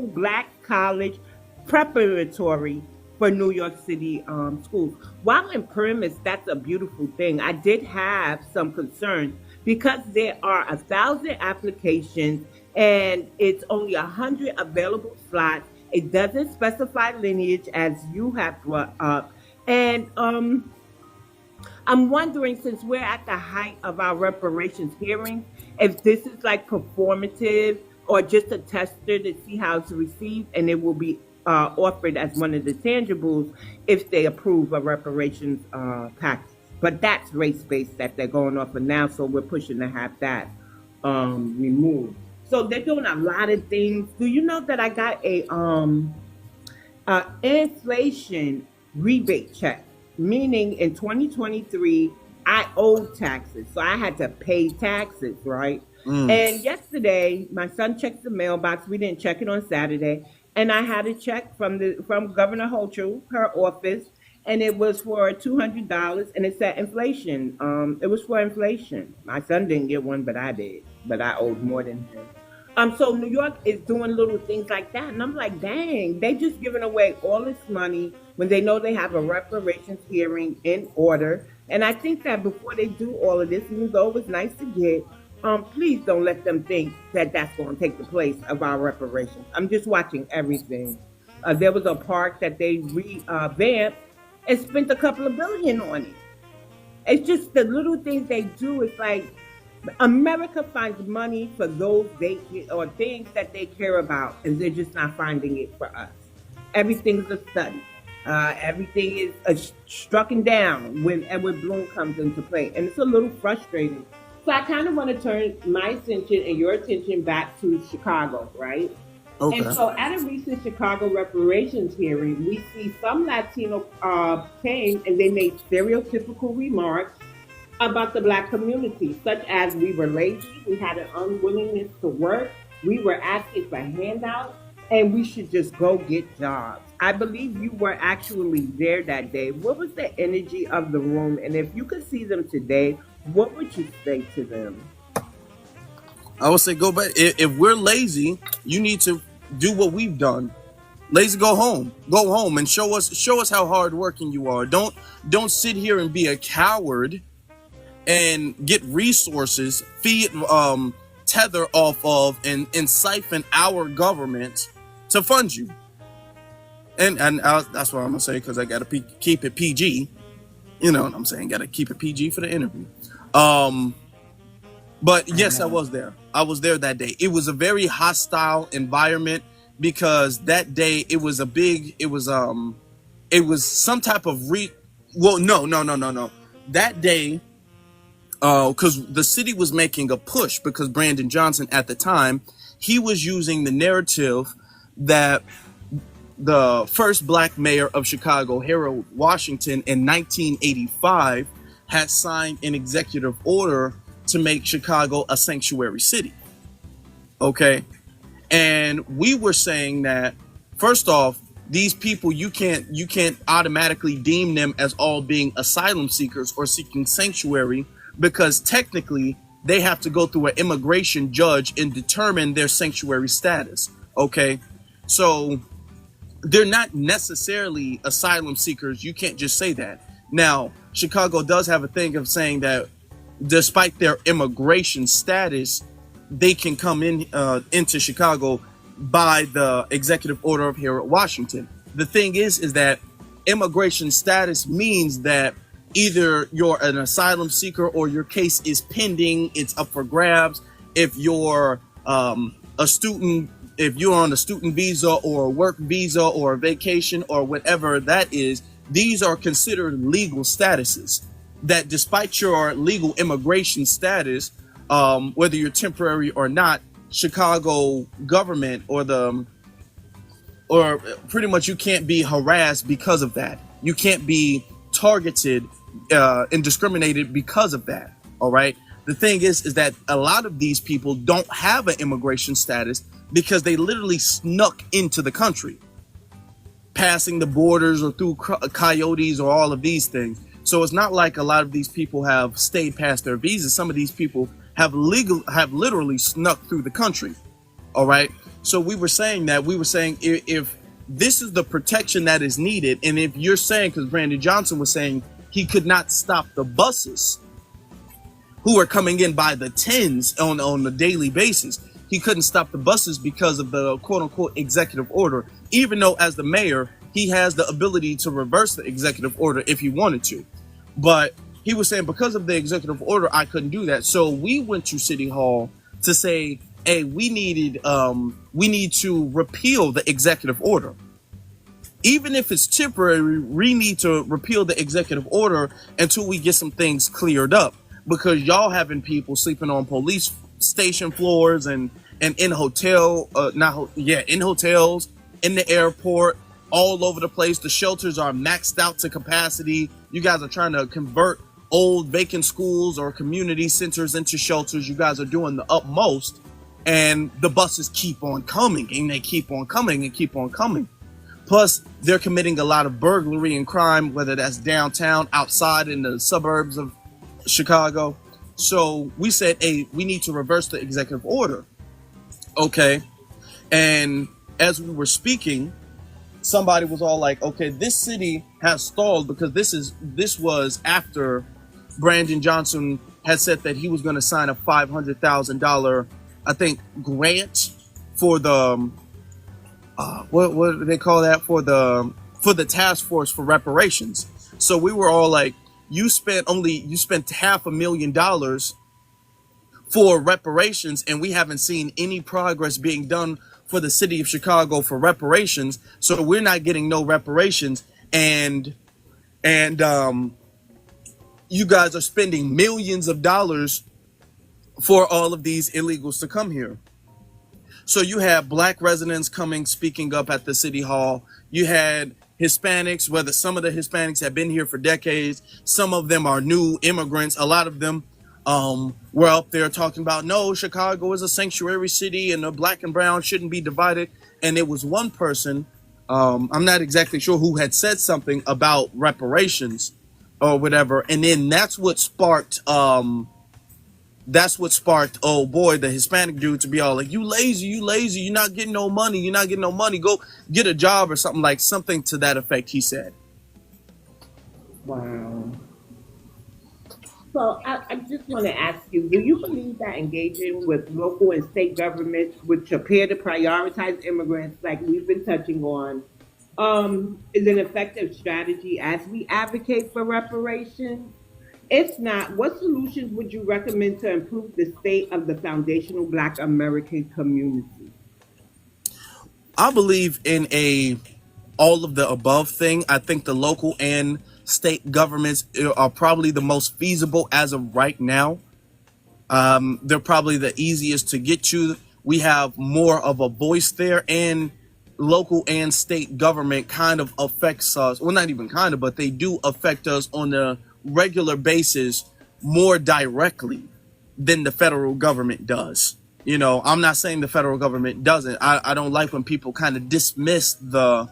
Speaker 2: Black college preparatory for New York City schools. While in premise, that's a beautiful thing. I did have some concerns because there are 1,000 applications and it's only 100 available slots. It doesn't specify lineage, as you have brought up. And I'm wondering, since we're at the height of our reparations hearing, if this is like performative or just a tester to see how it's received, and it will be offered as one of the tangibles if they approve a reparations package. But that's race-based that they're going off of now, so we're pushing to have that removed. So they're doing a lot of things. Do you know that I got a inflation rebate check? Meaning in 2023, I owed taxes. So I had to pay taxes, right? And yesterday, my son checked the mailbox. We didn't check it on Saturday. And I had a check from Governor Hochul, her office, and it was for $200, and it said inflation. It was for inflation. My son didn't get one, but I did. But I owed more than him. So New York is doing little things like that. And I'm like, dang, they just giving away all this money when they know they have a reparations hearing in order. And I think that before they do all of this, even though it's nice to get, please don't let them think that that's going to take the place of our reparations. I'm just watching everything. There was a park that they revamped and spent a couple of billion on it. It's just the little things they do. It's like America finds money for those things that they care about, and they're just not finding it for us. Everything's a study. Everything is struck down when Edward Bloom comes into play, and it's a little frustrating. So I kind of want to turn my attention and your attention back to Chicago, right? And
Speaker 3: Okay.
Speaker 2: so at a recent Chicago reparations hearing, we see some Latino came and they made stereotypical remarks about the black community, such as we were lazy, we had an unwillingness to work, we were asking for handouts, and we should just go get jobs. I believe you were actually there that day. What was the energy of the room? And if you could see them today, what would you say to them?
Speaker 3: I would say go back. If we're lazy, you need to do what we've done. Lazy, go home and show us how hardworking you are. Don't sit here and be a coward and get resources, feed, tether off of, and siphon our government to fund you. And that's what I'm gonna say because I gotta keep it PG. You know what I'm saying? Gotta keep it PG for the interview. Um, but yes, I
Speaker 2: Amen.
Speaker 3: was there. I was there that day. It was a very hostile environment because that day it was some type of well, no. That day, because the city was making a push because Brandon Johnson at the time, he was using the narrative that the first black mayor of Chicago, Harold Washington, in 1985, had signed an executive order to make Chicago a sanctuary city. Okay. And we were saying that, first off, these people, you can't automatically deem them as all being asylum seekers or seeking sanctuary, because technically they have to go through an immigration judge and determine their sanctuary status. Okay. So they're not necessarily asylum seekers. You can't just say that. Now, Chicago does have a thing of saying that despite their immigration status, they can come into Chicago by the executive order of Harold Washington. The thing is that immigration status means that either you're an asylum seeker or your case is pending, it's up for grabs. If you're a student, if you're on a student visa or a work visa or a vacation or whatever that is, these are considered legal statuses that despite your legal immigration status, whether you're temporary or not, Chicago government or pretty much you can't be harassed because of that. You can't be targeted and discriminated because of that. All right. The thing is that a lot of these people don't have an immigration status because they literally snuck into the country, passing the borders or through coyotes or all of these things. So it's not like a lot of these people have stayed past their visas. Some of these people have literally snuck through the country. All right. So we were saying if this is the protection that is needed, and if you're saying, because Brandon Johnson was saying he could not stop the buses who are coming in by the tens on a daily basis. He couldn't stop the buses because of the quote unquote executive order, even though as the mayor, he has the ability to reverse the executive order if he wanted to. But he was saying because of the executive order, I couldn't do that. So we went to City Hall to say, hey, we need to repeal the executive order. Even if it's temporary, we need to repeal the executive order until we get some things cleared up. Because y'all having people sleeping on police station floors and in in hotels, in the airport, all over the place. The shelters are maxed out to capacity. You guys are trying to convert old vacant schools or community centers into shelters. You guys are doing the utmost, and the buses keep on coming, and they keep on coming and keep on coming. Plus, they're committing a lot of burglary and crime, whether that's downtown, outside in the suburbs of Chicago. So we said, hey, we need to reverse the executive order. Okay. And as we were speaking, somebody was all like, okay, this city has stalled because this was after Brandon Johnson had said that he was going to sign a $500,000, I think, grant for the what do they call that, for the task force for reparations. So we were all like, you spent $500,000 for reparations, and we haven't seen any progress being done for the city of Chicago for reparations. So we're not getting no reparations, and you guys are spending millions of dollars for all of these illegals to come here. So you had black residents coming, speaking up at the city hall. You had Hispanics, whether some of the Hispanics have been here for decades, some of them are new immigrants. A lot of them were up there talking about, no, Chicago is a sanctuary city and the black and brown shouldn't be divided. And it was one person, I'm not exactly sure who had said something about reparations or whatever. And then that's what sparked, oh boy, the Hispanic dude to be all like, you lazy, you're not getting no money, go get a job or something to that effect, he said.
Speaker 2: Wow. So I just want to ask you, do you believe that engaging with local and state governments, which appear to prioritize immigrants like we've been touching on, is an effective strategy as we advocate for reparations? If not, what solutions would you recommend to improve the state of the foundational Black American community?
Speaker 3: I believe in a all of the above thing. I think the local and state governments are probably the most feasible as of right now. They're probably the easiest to get to. We have more of a voice there, and local and state government kind of affects us. Well, not even kind of, but they do affect us on a regular basis more directly than the federal government does. You know, I'm not saying the federal government doesn't. I don't like when people kind of dismiss the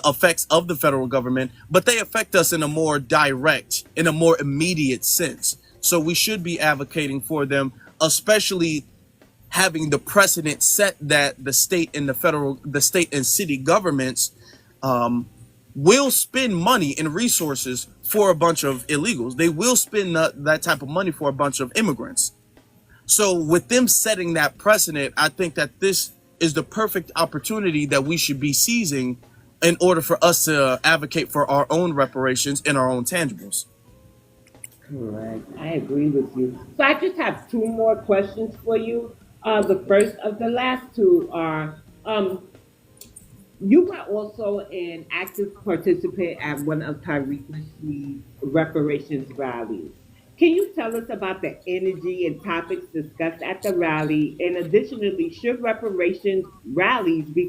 Speaker 3: effects of the federal government, but they affect us in a more direct, in a more immediate sense. So we should be advocating for them, especially having the precedent set that the state and the state and city governments will spend money and resources for a bunch of illegals. They will spend that type of money for a bunch of immigrants. So with them setting that precedent, I think that this is the perfect opportunity that we should be seizing in order for us to advocate for our own reparations and our own tangibles.
Speaker 2: Correct. I agree with you. So I just have two more questions for you. The first of the last two are, you were also an active participant at one of Tyreek Nasheed's reparations rallies. Can you tell us about the energy and topics discussed at the rally? And additionally, should reparations rallies be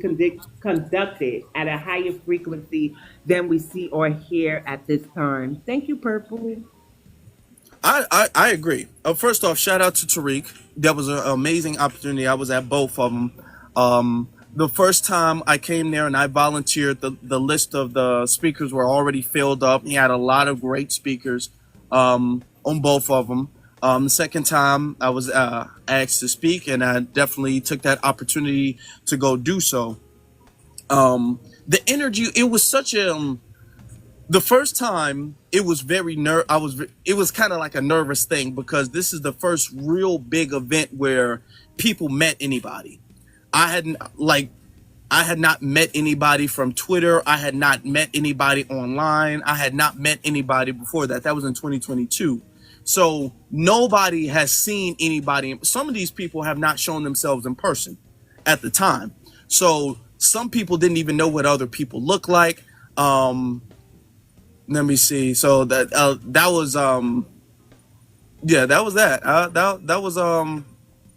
Speaker 2: conducted at a higher frequency than we see or hear at this time? Thank you, Purple.
Speaker 3: I agree. First off, shout out to Tariq. That was an amazing opportunity. I was at both of them. The first time I came there and I volunteered, the list of the speakers were already filled up. He had a lot of great speakers on both of them. The second time I was asked to speak, and I definitely took that opportunity to go do so. The energy, it was such a... The first time it was very it was kind of like a nervous thing because this is the first real big event where people met anybody. I had not met anybody from Twitter. I had not met anybody online. I had not met anybody before that. That was in 2022. So nobody has seen anybody. Some of these people have not shown themselves in person at the time. So some people didn't even know what other people look like. Let me see. So that was yeah, that was that.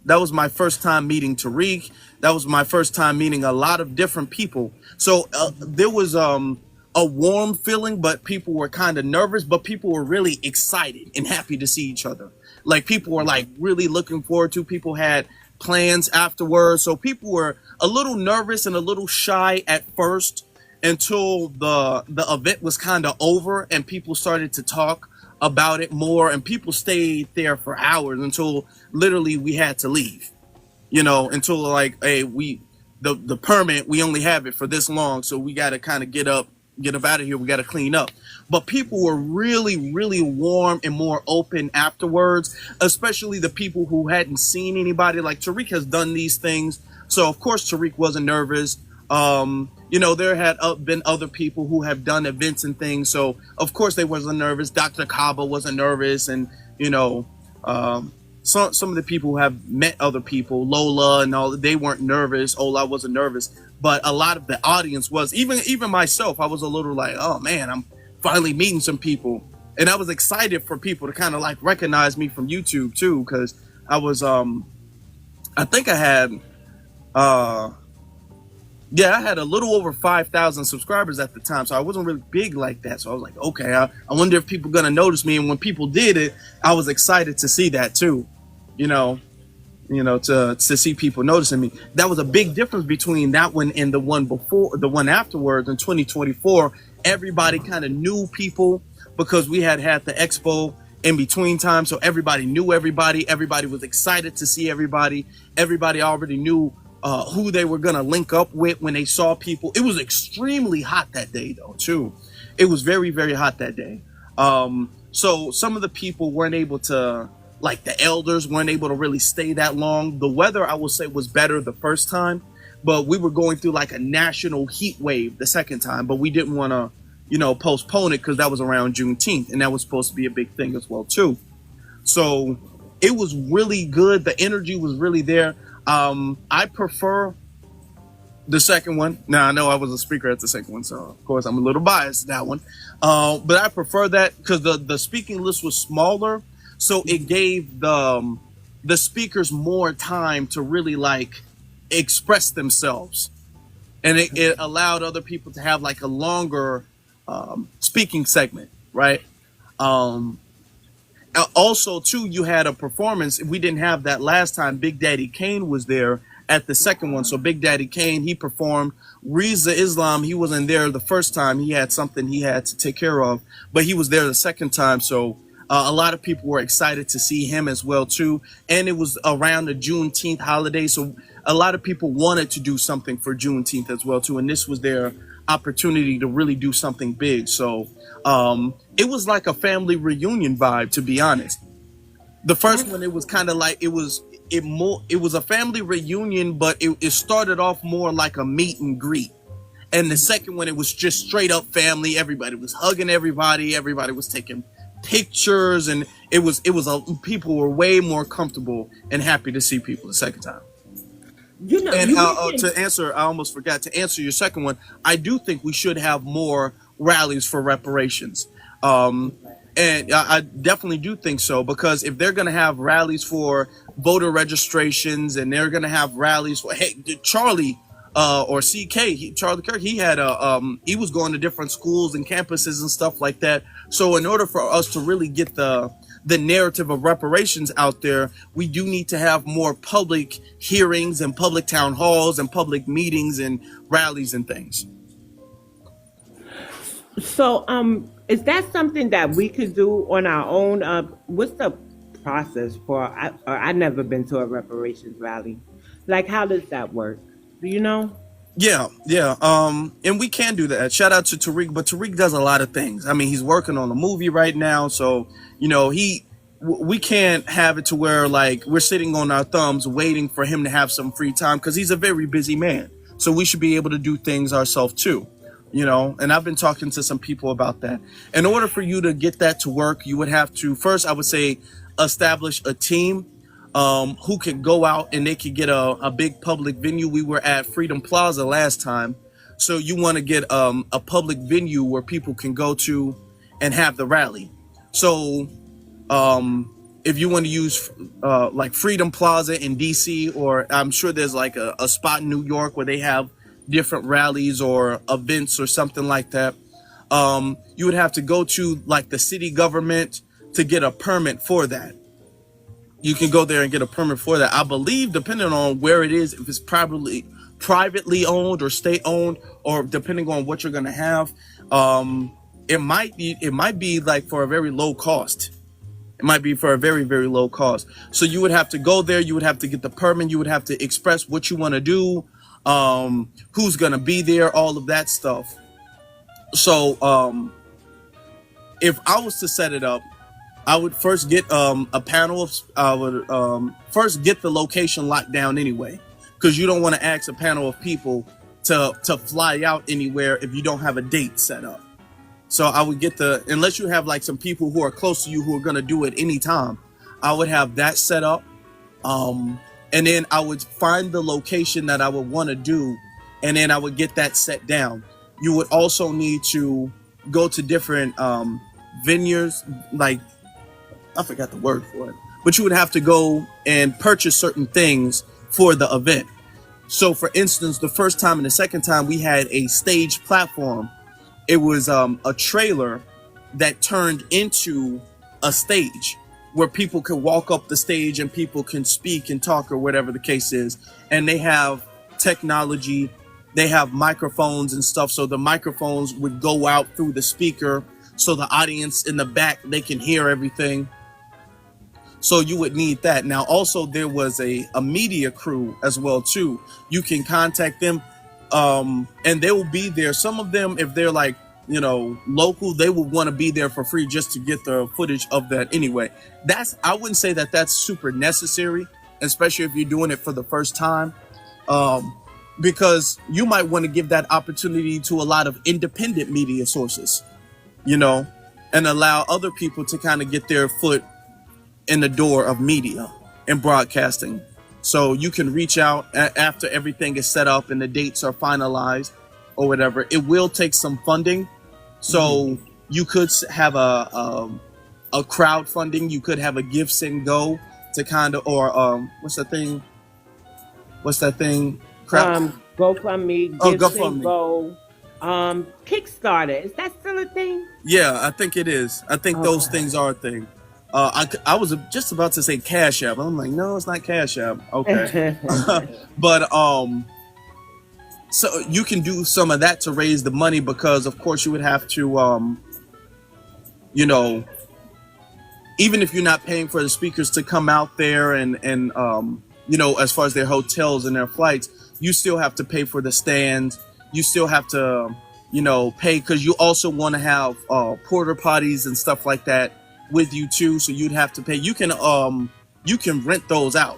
Speaker 3: That was my first time meeting Tariq. That was my first time meeting a lot of different people. So there was a warm feeling, but people were kind of nervous, but people were really excited and happy to see each other. Like people were like really looking forward to. People had plans afterwards. So people were a little nervous and a little shy at first, until the event was kind of over and people started to talk about it more, and people stayed there for hours until literally we had to leave, you know, until like, hey, the permit, we only have it for this long, so we got to kind of get up out of here. We got to clean up. But people were really, really warm and more open afterwards, especially the people who hadn't seen anybody. Like Tariq has done these things, so of course Tariq wasn't nervous. You know, there had been other people who have done events and things, so of course they wasn't nervous. Dr. Kaba wasn't nervous, and you know, some of the people who have met other people, Lola and all, they weren't nervous. Ola wasn't nervous, but a lot of the audience was. Even myself, I was a little like, oh man, I'm finally meeting some people, and I was excited for people to kind of like recognize me from YouTube too, because I was I think I had Uh, yeah, I had a little over 5,000 subscribers at the time, so I wasn't really big like that. So I was like, okay, I wonder if people gonna notice me. And when people did it, I was excited to see that too, you know, to see people noticing me. That was a big difference between that one and the one before, the one afterwards in 2024. Everybody kind of knew people because we had the expo in between time, so everybody knew everybody. Everybody was excited to see everybody. Everybody already knew who they were gonna link up with when they saw people. It was extremely hot that day, though. Too, it was very, very hot that day. So some of the people weren't able to, like the elders, weren't able to really stay that long. The weather, I will say, was better the first time, but we were going through like a national heat wave the second time. But we didn't want to, postpone it because that was around Juneteenth, and that was supposed to be a big thing as well too. So it was really good. The energy was really there. I prefer the second one. Now, I know I was a speaker at the second one, so of course I'm a little biased to that one. But I prefer that because the speaking list was smaller, so it gave the speakers more time to really like express themselves, and it allowed other people to have like a longer speaking segment, right? Also, too, you had a performance. We didn't have that last time. Big Daddy Kane was there at the second one. So Big Daddy Kane, he performed. Reza Islam, he wasn't there the first time. He had something he had to take care of, but he was there the second time. So a lot of people were excited to see him as well, too. And it was around the Juneteenth holiday. So a lot of people wanted to do something for Juneteenth as well, too. And this was their opportunity to really do something big. So it was like a family reunion vibe, to be honest. The first one, it was kind of like it was a family reunion, but it started off more like a meet and greet. And the second one, it was just straight up family. Everybody was hugging everybody. Everybody was taking pictures, and people were way more comfortable and happy to see people the second time. To answer, I almost forgot to answer your second one. I do think we should have more rallies for reparations. And I definitely do think so, because if they're going to have rallies for voter registrations, and they're going to have rallies for, hey, Charlie or CK, Charlie Kirk, he had he was going to different schools and campuses and stuff like that. So in order for us to really get the narrative of reparations out there, we do need to have more public hearings and public town halls and public meetings and rallies and things.
Speaker 2: So, is that something that we could do on our own? What's the process for? I've never been to a reparations rally. Like, how does that work? Do you know?
Speaker 3: Yeah. And we can do that. Shout out to Tariq, but Tariq does a lot of things. I mean, he's working on a movie right now, so we can't have it to where like we're sitting on our thumbs waiting for him to have some free time, because he's a very busy man. So we should be able to do things ourselves too. And I've been talking to some people about that. In order for you to get that to work, you would have to first, I would say, establish a team who could go out and they could get a big public venue. We were at Freedom Plaza last time. So you want to get a public venue where people can go to and have the rally. So if you want to use like Freedom Plaza in DC, or I'm sure there's like a spot in New York where they have different rallies or events or something like that, you would have to go to like the city government to get a permit for that. You can go there and get a permit for that. I believe, depending on where it is, if it's privately owned or state owned, or depending on what you're going to have, it might be like for a very low cost. It might be for a very, very low cost. So you would have to go there. You would have to get the permit. You would have to express what you want to do, who's going to be there, all of that stuff. So if I was to set it up, I would first get a panel of, I would first get the location locked down anyway, because you don't want to ask a panel of people to fly out anywhere if you don't have a date set up. So I would get unless you have like some people who are close to you who are going to do it anytime, I would have that set up. And then I would find the location that I would want to do, and then I would get that set down. You would also need to go to different vineyards, like, I forgot the word for it, but you would have to go and purchase certain things for the event. So, for instance, the first time and the second time we had a stage platform, it was a trailer that turned into a stage where people could walk up the stage and people can speak and talk or whatever the case is. And they have technology, they have microphones and stuff. So the microphones would go out through the speaker so the audience in the back, they can hear everything. So you would need that. Now, also there was a media crew as well too. You can contact them, and they will be there. Some of them, if they're like, you know, local, they would want to be there for free just to get the footage of that anyway. I wouldn't say that that's super necessary, especially if you're doing it for the first time, because you might want to give that opportunity to a lot of independent media sources, you know, and allow other people to kind of get their foot in the door of media and broadcasting. So you can reach out after everything is set up and the dates are finalized or whatever. It will take some funding. So you could have a crowdfunding. You could have a Gifts and Go to kind of, or what's that thing?
Speaker 2: GoFundMe, Gifts and Go, Kickstarter. Is that still a thing?
Speaker 3: Yeah, I think it is. I think those things are a thing. I was just about to say Cash App. I'm like, no, it's not Cash App. Okay. But so you can do some of that to raise the money, because of course you would have to, you know, even if you're not paying for the speakers to come out there and you know, as far as their hotels and their flights, you still have to pay for the stands. You still have to, you know, pay, because you also want to have porta potties and stuff like that with you too. So you'd have to pay. You can rent those out,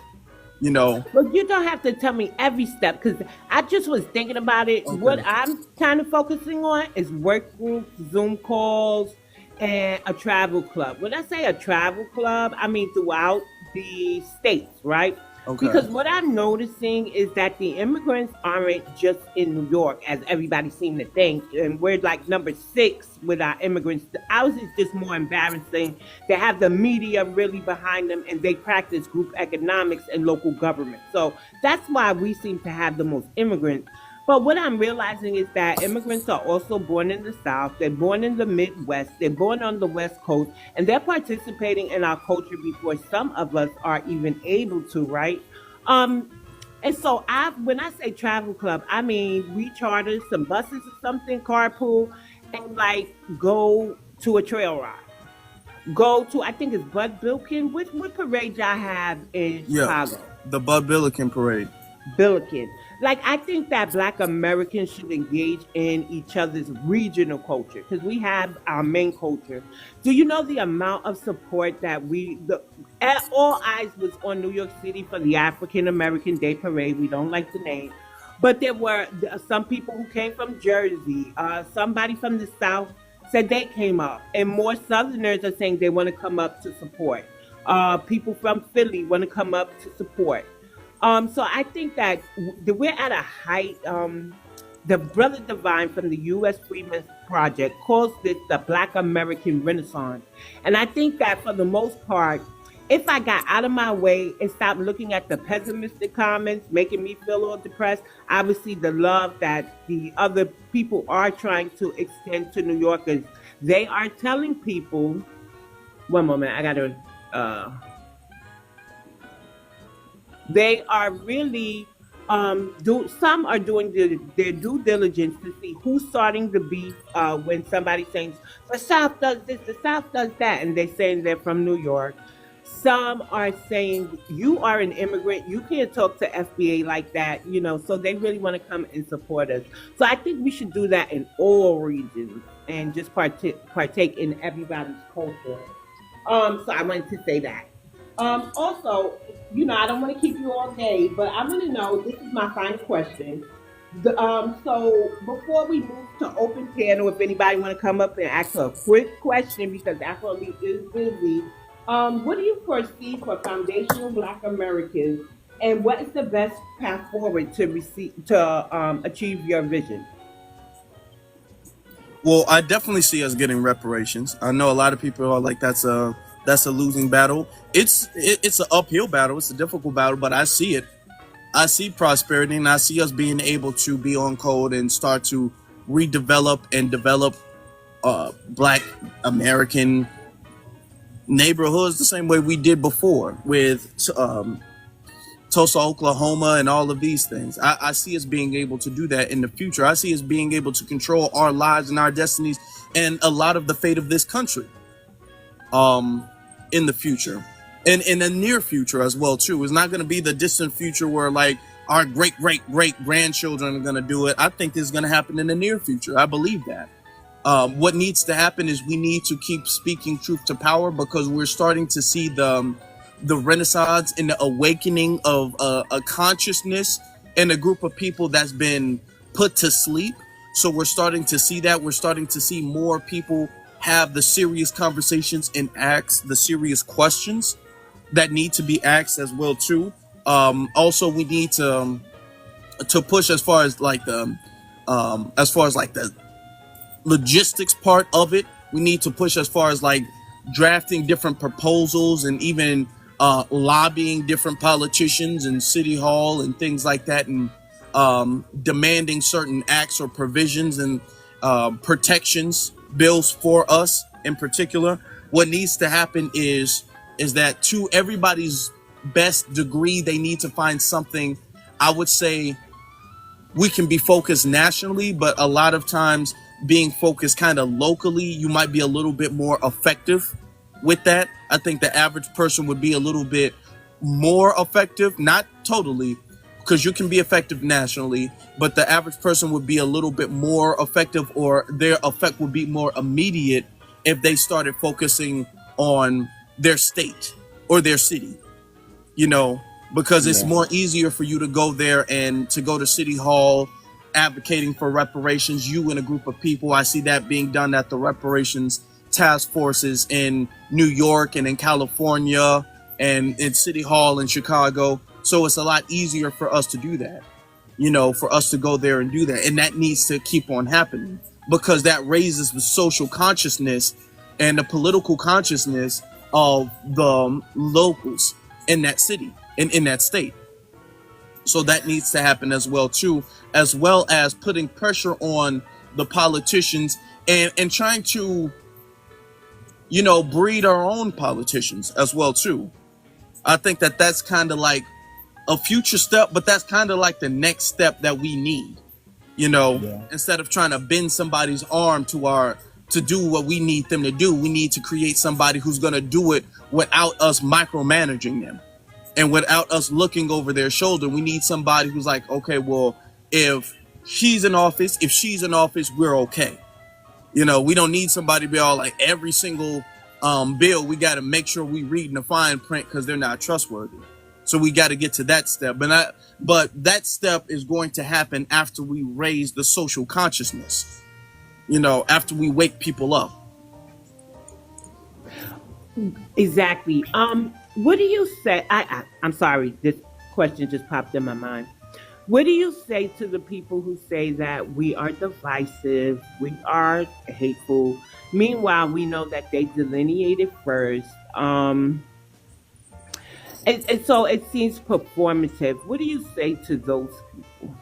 Speaker 3: you know.
Speaker 2: But you don't have to tell me every step, because I just was thinking about it.
Speaker 3: Okay.
Speaker 2: What I'm kind of focusing on is work groups, Zoom calls, and a travel club. When I say a travel club, I mean throughout the states, right?
Speaker 3: Okay.
Speaker 2: Because what I'm noticing is that the immigrants aren't just in New York, as everybody seems to think, and we're like number 6 with our immigrants. Ours is just more embarrassing. They have the media really behind them, and they practice group economics and local government. So that's why we seem to have the most immigrants. But what I'm realizing is that immigrants are also born in the South, they're born in the Midwest, they're born on the West Coast, and they're participating in our culture before some of us are even able to, right? And so when I say travel club, I mean we charter some buses or something, carpool, and like go to a trail ride. Go to, I think it's Bud Billiken. What parade y'all have in Chicago?
Speaker 3: The Bud Billiken parade.
Speaker 2: Billiken. Like, I think that Black Americans should engage in each other's regional culture, because we have our main culture. Do you know the amount of support that all eyes was on New York City for the African American Day Parade? We don't like the name. But there were some people who came from Jersey, somebody from the South said they came up, and more Southerners are saying they want to come up to support. People from Philly want to come up to support. So I think that we're at a height. The Brother Divine from the U.S. Freedmen's Project calls this the Black American Renaissance. And I think that for the most part, if I got out of my way and stopped looking at the pessimistic comments, making me feel all depressed, I would see the love that the other people are trying to extend to New Yorkers. They are telling people, one moment, I got to... They are really some are doing their due diligence to see who's starting the beef when somebody's saying the South does this, the South does that, and they're saying they're from New York. Some are saying you are an immigrant, you can't talk to FBA like that, you know, so they really want to come and support us. So I think we should do that in all regions and just partake in everybody's culture. So I wanted to say that. Also, you know, I don't want to keep you all day, but I want to know, this is my final question. So before we move to open panel, if anybody want to come up and ask a quick question, because Afro Elite is busy, what do you foresee for foundational Black Americans, and what is the best path forward to achieve your vision?
Speaker 3: Well, I definitely see us getting reparations. I know a lot of people are like, that's a losing battle. It's an uphill battle. It's a difficult battle, but I see it. I see prosperity, and I see us being able to be on code and start to redevelop and develop Black American neighborhoods the same way we did before with Tulsa, Oklahoma, and all of these things. I see us being able to do that in the future. I see us being able to control our lives and our destinies and a lot of the fate of this country in the future. And in the near future as well, too. It's not going to be the distant future where, like, our great grandchildren are going to do it. I think this is going to happen in the near future. I believe that. What needs to happen is we need to keep speaking truth to power, because we're starting to see the renaissance and the awakening of a consciousness in a group of people that's been put to sleep. So we're starting to see that. We're starting to see more people have the serious conversations and ask the serious questions that need to be asked as well too. Also, we need to push as far as like the logistics part of it. We need to push as far as like drafting different proposals and even lobbying different politicians in City Hall and things like that, and demanding certain acts or provisions and protections bills for us in particular. What needs to happen is that to everybody's best degree, they need to find something. I would say we can be focused nationally, but a lot of times being focused kind of locally, you might be a little bit more effective with that. I think the average person would be a little bit more effective, not totally, because you can be effective nationally, but the average person would be a little bit more effective, or their effect would be more immediate if they started focusing on their state or their city, because it's more easier for you to go there and to go to City Hall advocating for reparations, you and a group of people. I see that being done at the reparations task forces in New York and in California and in City Hall in Chicago. So it's a lot easier for us to do that, for us to go there and do that. And that needs to keep on happening, because that raises the social consciousness and the political consciousness of the locals in that city and in that state. So that needs to happen as well too, as well as putting pressure on the politicians and trying to, breed our own politicians as well too. I think that that's kind of like a future step, but that's kind of like the next step that we need, instead of trying to bend somebody's arm to do what we need them to do. We need to create somebody who's going to do it without us micromanaging them and without us looking over their shoulder. We need somebody who's like, okay, well, if she's in office, we're okay. We don't need somebody to be all like every single bill. We got to make sure we read in the fine print, because they're not trustworthy. So we got to get to that step. But that step is going to happen after we raise the social consciousness, after we wake people up.
Speaker 2: Exactly. What do you say? I'm sorry, this question just popped in my mind. What do you say to the people who say that we are divisive, we are hateful? Meanwhile, we know that they delineated first. And so it seems performative. What do you say to those people?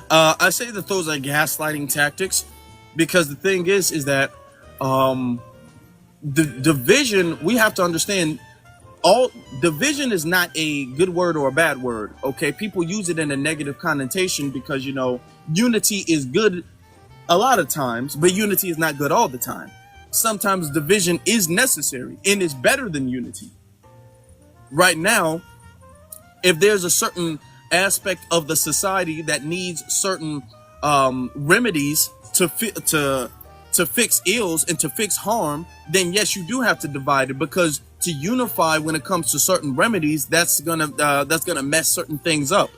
Speaker 3: I say that those are gaslighting tactics, because the thing is that the division, we have to understand, all division is not a good word or a bad word. Okay, people use it in a negative connotation because unity is good a lot of times, but unity is not good all the time. Sometimes division is necessary and it's better than unity. Right now, if there's a certain aspect of the society that needs certain remedies to fix ills and to fix harm, then yes, you do have to divide it, because to unify when it comes to certain remedies, that's gonna mess certain things up.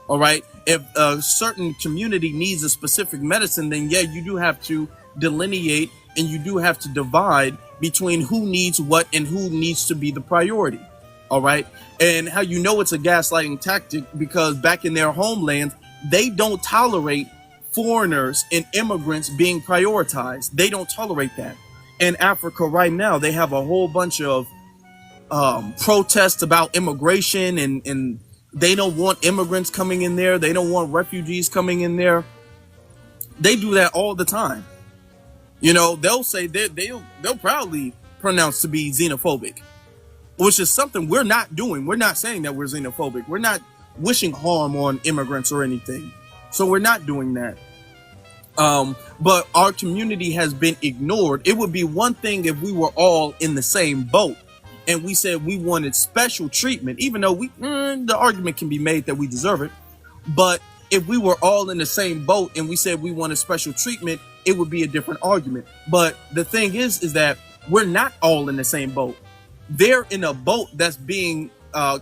Speaker 3: All right. If a certain community needs a specific medicine, then yeah, you do have to delineate and you do have to divide between who needs what and who needs to be the priority. All right. And how it's a gaslighting tactic, because back in their homelands, they don't tolerate foreigners and immigrants being prioritized. They don't tolerate that. In Africa right now, they have a whole bunch of protests about immigration and They don't want immigrants coming in there. They don't want refugees coming in there. They do that all the time. You know, they'll say they'll proudly pronounce to be xenophobic, which is something we're not doing. We're not saying that we're xenophobic. We're not wishing harm on immigrants or anything. So we're not doing that. But our community has been ignored. It would be one thing if we were all in the same boat and we said we wanted special treatment, even though the argument can be made that we deserve it. But if we were all in the same boat and we said we wanted special treatment, it would be a different argument. But the thing is that we're not all in the same boat. They're in a boat that's being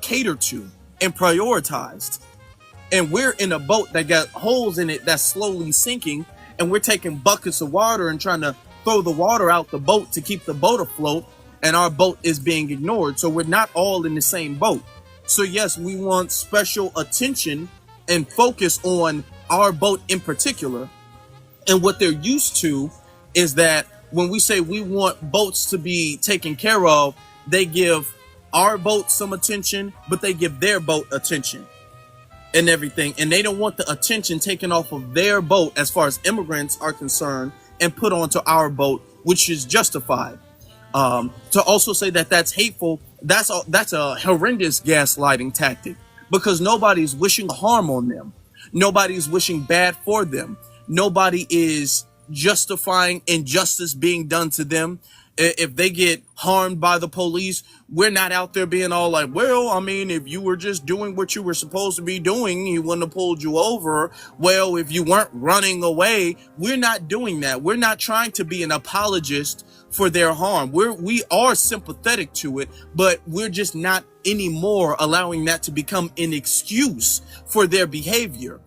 Speaker 3: catered to and prioritized. And we're in a boat that got holes in it that's slowly sinking. And we're taking buckets of water and trying to throw the water out the boat to keep the boat afloat. And our boat is being ignored. So we're not all in the same boat. So yes, we want special attention and focus on our boat in particular. And what they're used to is that when we say we want boats to be taken care of, they give our boat some attention, but they give their boat attention and everything. And they don't want the attention taken off of their boat as far as immigrants are concerned and put onto our boat, which is justified. To also say that that's hateful, that's a horrendous gaslighting tactic, because nobody's wishing harm on them. Nobody's wishing bad for them. Nobody is justifying injustice being done to them. If they get harmed by the police, we're not out there being all like, well, I mean, if you were just doing what you were supposed to be doing, he wouldn't have pulled you over. Well, if you weren't running away, we're not doing that. We're not trying to be an apologist for their harm. We are sympathetic to it, but we're just not anymore allowing that to become an excuse for their behavior.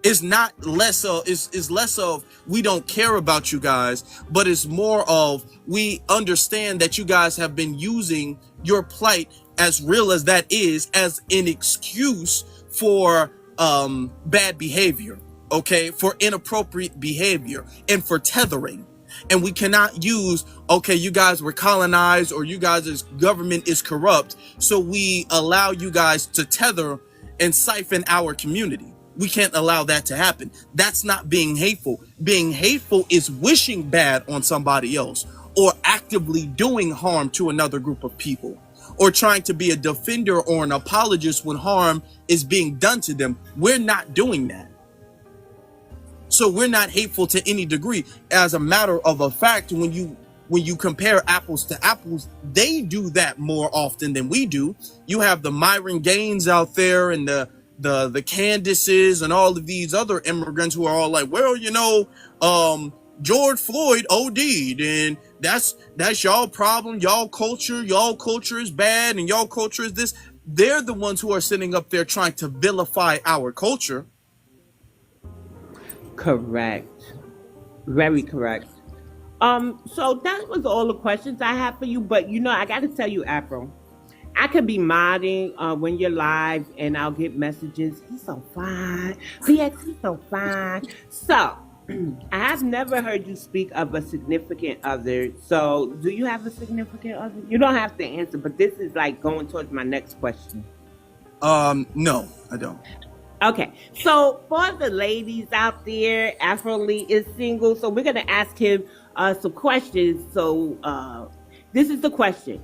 Speaker 3: It's not less of, it's less of we don't care about you guys, but it's more of we understand that you guys have been using your plight, as real as that is, as an excuse for bad behavior, okay, for inappropriate behavior and for tethering. And we cannot use, okay, you guys were colonized or you guys' government is corrupt, so we allow you guys to tether and siphon our community. We can't allow that to happen. That's not being hateful. Being hateful is wishing bad on somebody else or actively doing harm to another group of people or trying to be a defender or an apologist when harm is being done to them. We're not doing that. So we're not hateful to any degree. As a matter of a fact, when you compare apples to apples, they do that more often than we do. You have the Myron Gaines out there and the Candaces and all of these other immigrants who are all like, well, you know, George Floyd OD'd and that's y'all problem. Y'all culture is bad and y'all culture is this. They're the ones who are sitting up there trying to vilify our culture.
Speaker 2: Correct. Very correct. So that was all the questions I have for you, but you know, I got to tell you, Afro, I could be modding when you're live and I'll get messages. He's so fine. PX, he's so fine. So, I have never heard you speak of a significant other. So, do you have a significant other? You don't have to answer, but this is like going towards my next question.
Speaker 3: No, I don't.
Speaker 2: Okay, so for the ladies out there, Afro Elite is single, so we're going to ask him some questions. So, this is the question.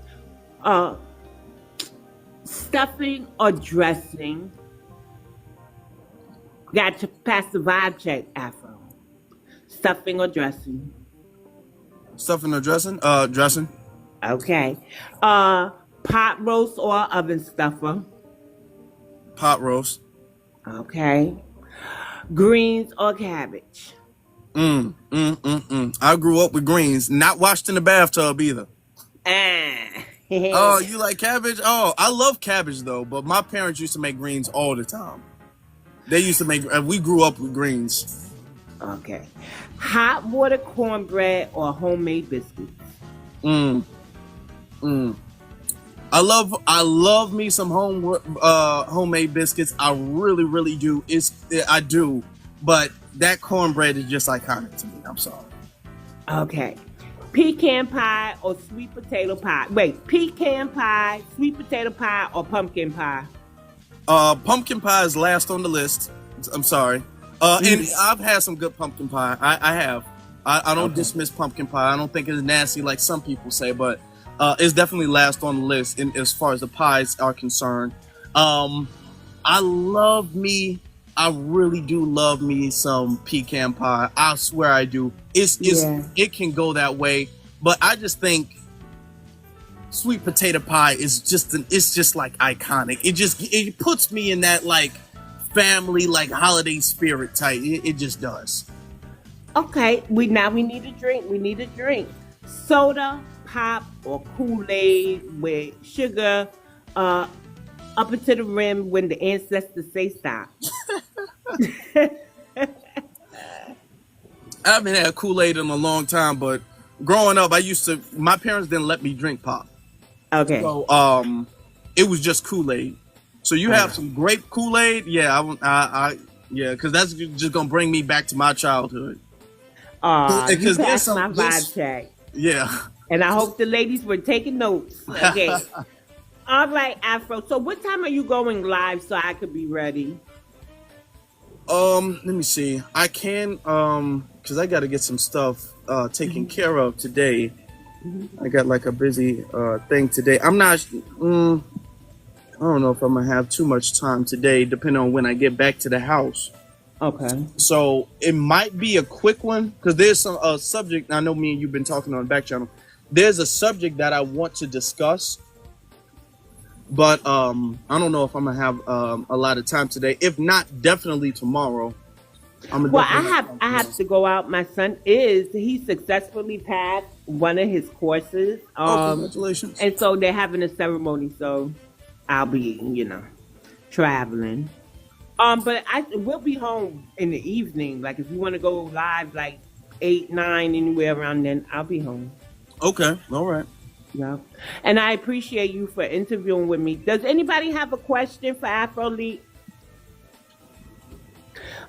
Speaker 2: Stuffing or dressing? Got to pass the vibe check, Afro. Stuffing or dressing?
Speaker 3: Stuffing or dressing? Dressing.
Speaker 2: Okay. Pot roast or oven stuffer?
Speaker 3: Pot roast.
Speaker 2: Okay. Greens or cabbage?
Speaker 3: I grew up with greens, not washed in the bathtub either. Oh, you like cabbage? Oh, I love cabbage though, but my parents used to make greens all the time. They used to make, we grew up with greens.
Speaker 2: Okay. Hot water cornbread or homemade biscuits?
Speaker 3: I love me some homemade biscuits. I really, really do. I do, but that cornbread is just iconic to me. I'm sorry.
Speaker 2: Okay. Pecan pie or sweet potato pie? Wait, pecan pie, sweet potato pie, or pumpkin pie?
Speaker 3: Pumpkin pie is last on the list. I'm sorry. And I've had some good pumpkin pie. I have. I don't dismiss pumpkin pie. I don't think it's nasty like some people say, but it's definitely last on the list as far as the pies are concerned. I really do love me some pecan pie. I swear I do. It can go that way, but I just think sweet potato pie is just like iconic. It puts me in that like family, like holiday spirit type. It just does.
Speaker 2: Okay, we need a drink. We need a drink. Soda, pop, or Kool-Aid with sugar up into the rim when the ancestors say stop.
Speaker 3: I haven't had Kool-Aid in a long time, but growing up, my parents didn't let me drink pop.
Speaker 2: Okay.
Speaker 3: So, it was just Kool-Aid. So you have some grape Kool-Aid? Yeah, yeah, because that's just gonna bring me back to my childhood.
Speaker 2: You passed my vibe check.
Speaker 3: Yeah.
Speaker 2: And I hope the ladies were taking notes. Okay. All right, Afro. So what time are you going live so I could be ready?
Speaker 3: Let me see. I can, because I got to get some stuff taken care of today. I got like a busy thing today. I don't know if I'm gonna have too much time today, depending on when I get back to the house.
Speaker 2: Okay.
Speaker 3: So it might be a quick one because there's some subject. I know me and you've been talking on the back channel. There's a subject that I want to discuss, but I don't know if I'm gonna have a lot of time today. If not, definitely tomorrow.
Speaker 2: I have to go out. My son he successfully passed one of his courses.
Speaker 3: Congratulations!
Speaker 2: And so they're having a ceremony. So I'll be, traveling. But we'll be home in the evening. Like if you want to go live, like 8, 9, anywhere around then, I'll be home.
Speaker 3: Okay, all right.
Speaker 2: Yeah, and I appreciate you for interviewing with me. Does anybody have a question for Afro Elite?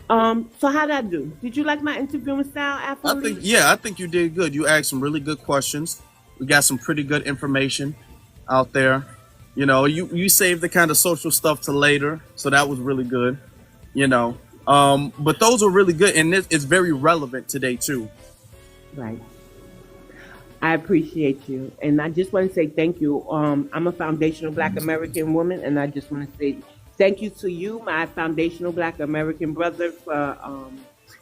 Speaker 2: So how'd I do? Did you like my interviewing style, Afro Elite?
Speaker 3: I think you did good. You asked some really good questions. We got some pretty good information out there. You saved the kind of social stuff to later, so that was really good. But those are really good, and it's very relevant today too.
Speaker 2: Right. I appreciate you, and I just want to say thank you. I'm a foundational Black American woman, and I just want to say thank you to you, my foundational Black American brother, for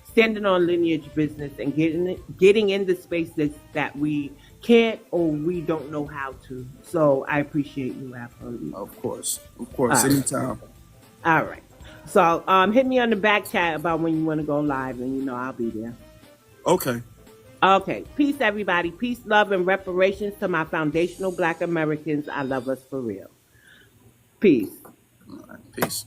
Speaker 2: standing on lineage business and getting in the spaces that we can't or we don't know how to. So I appreciate you, Afro.
Speaker 3: Of course, anytime.
Speaker 2: All right. So hit me on the back chat about when you want to go live, and I'll be there.
Speaker 3: Okay.
Speaker 2: Okay. Peace, everybody. Peace, love, and reparations to my foundational Black Americans. I love us for real. Peace.
Speaker 3: All right, peace.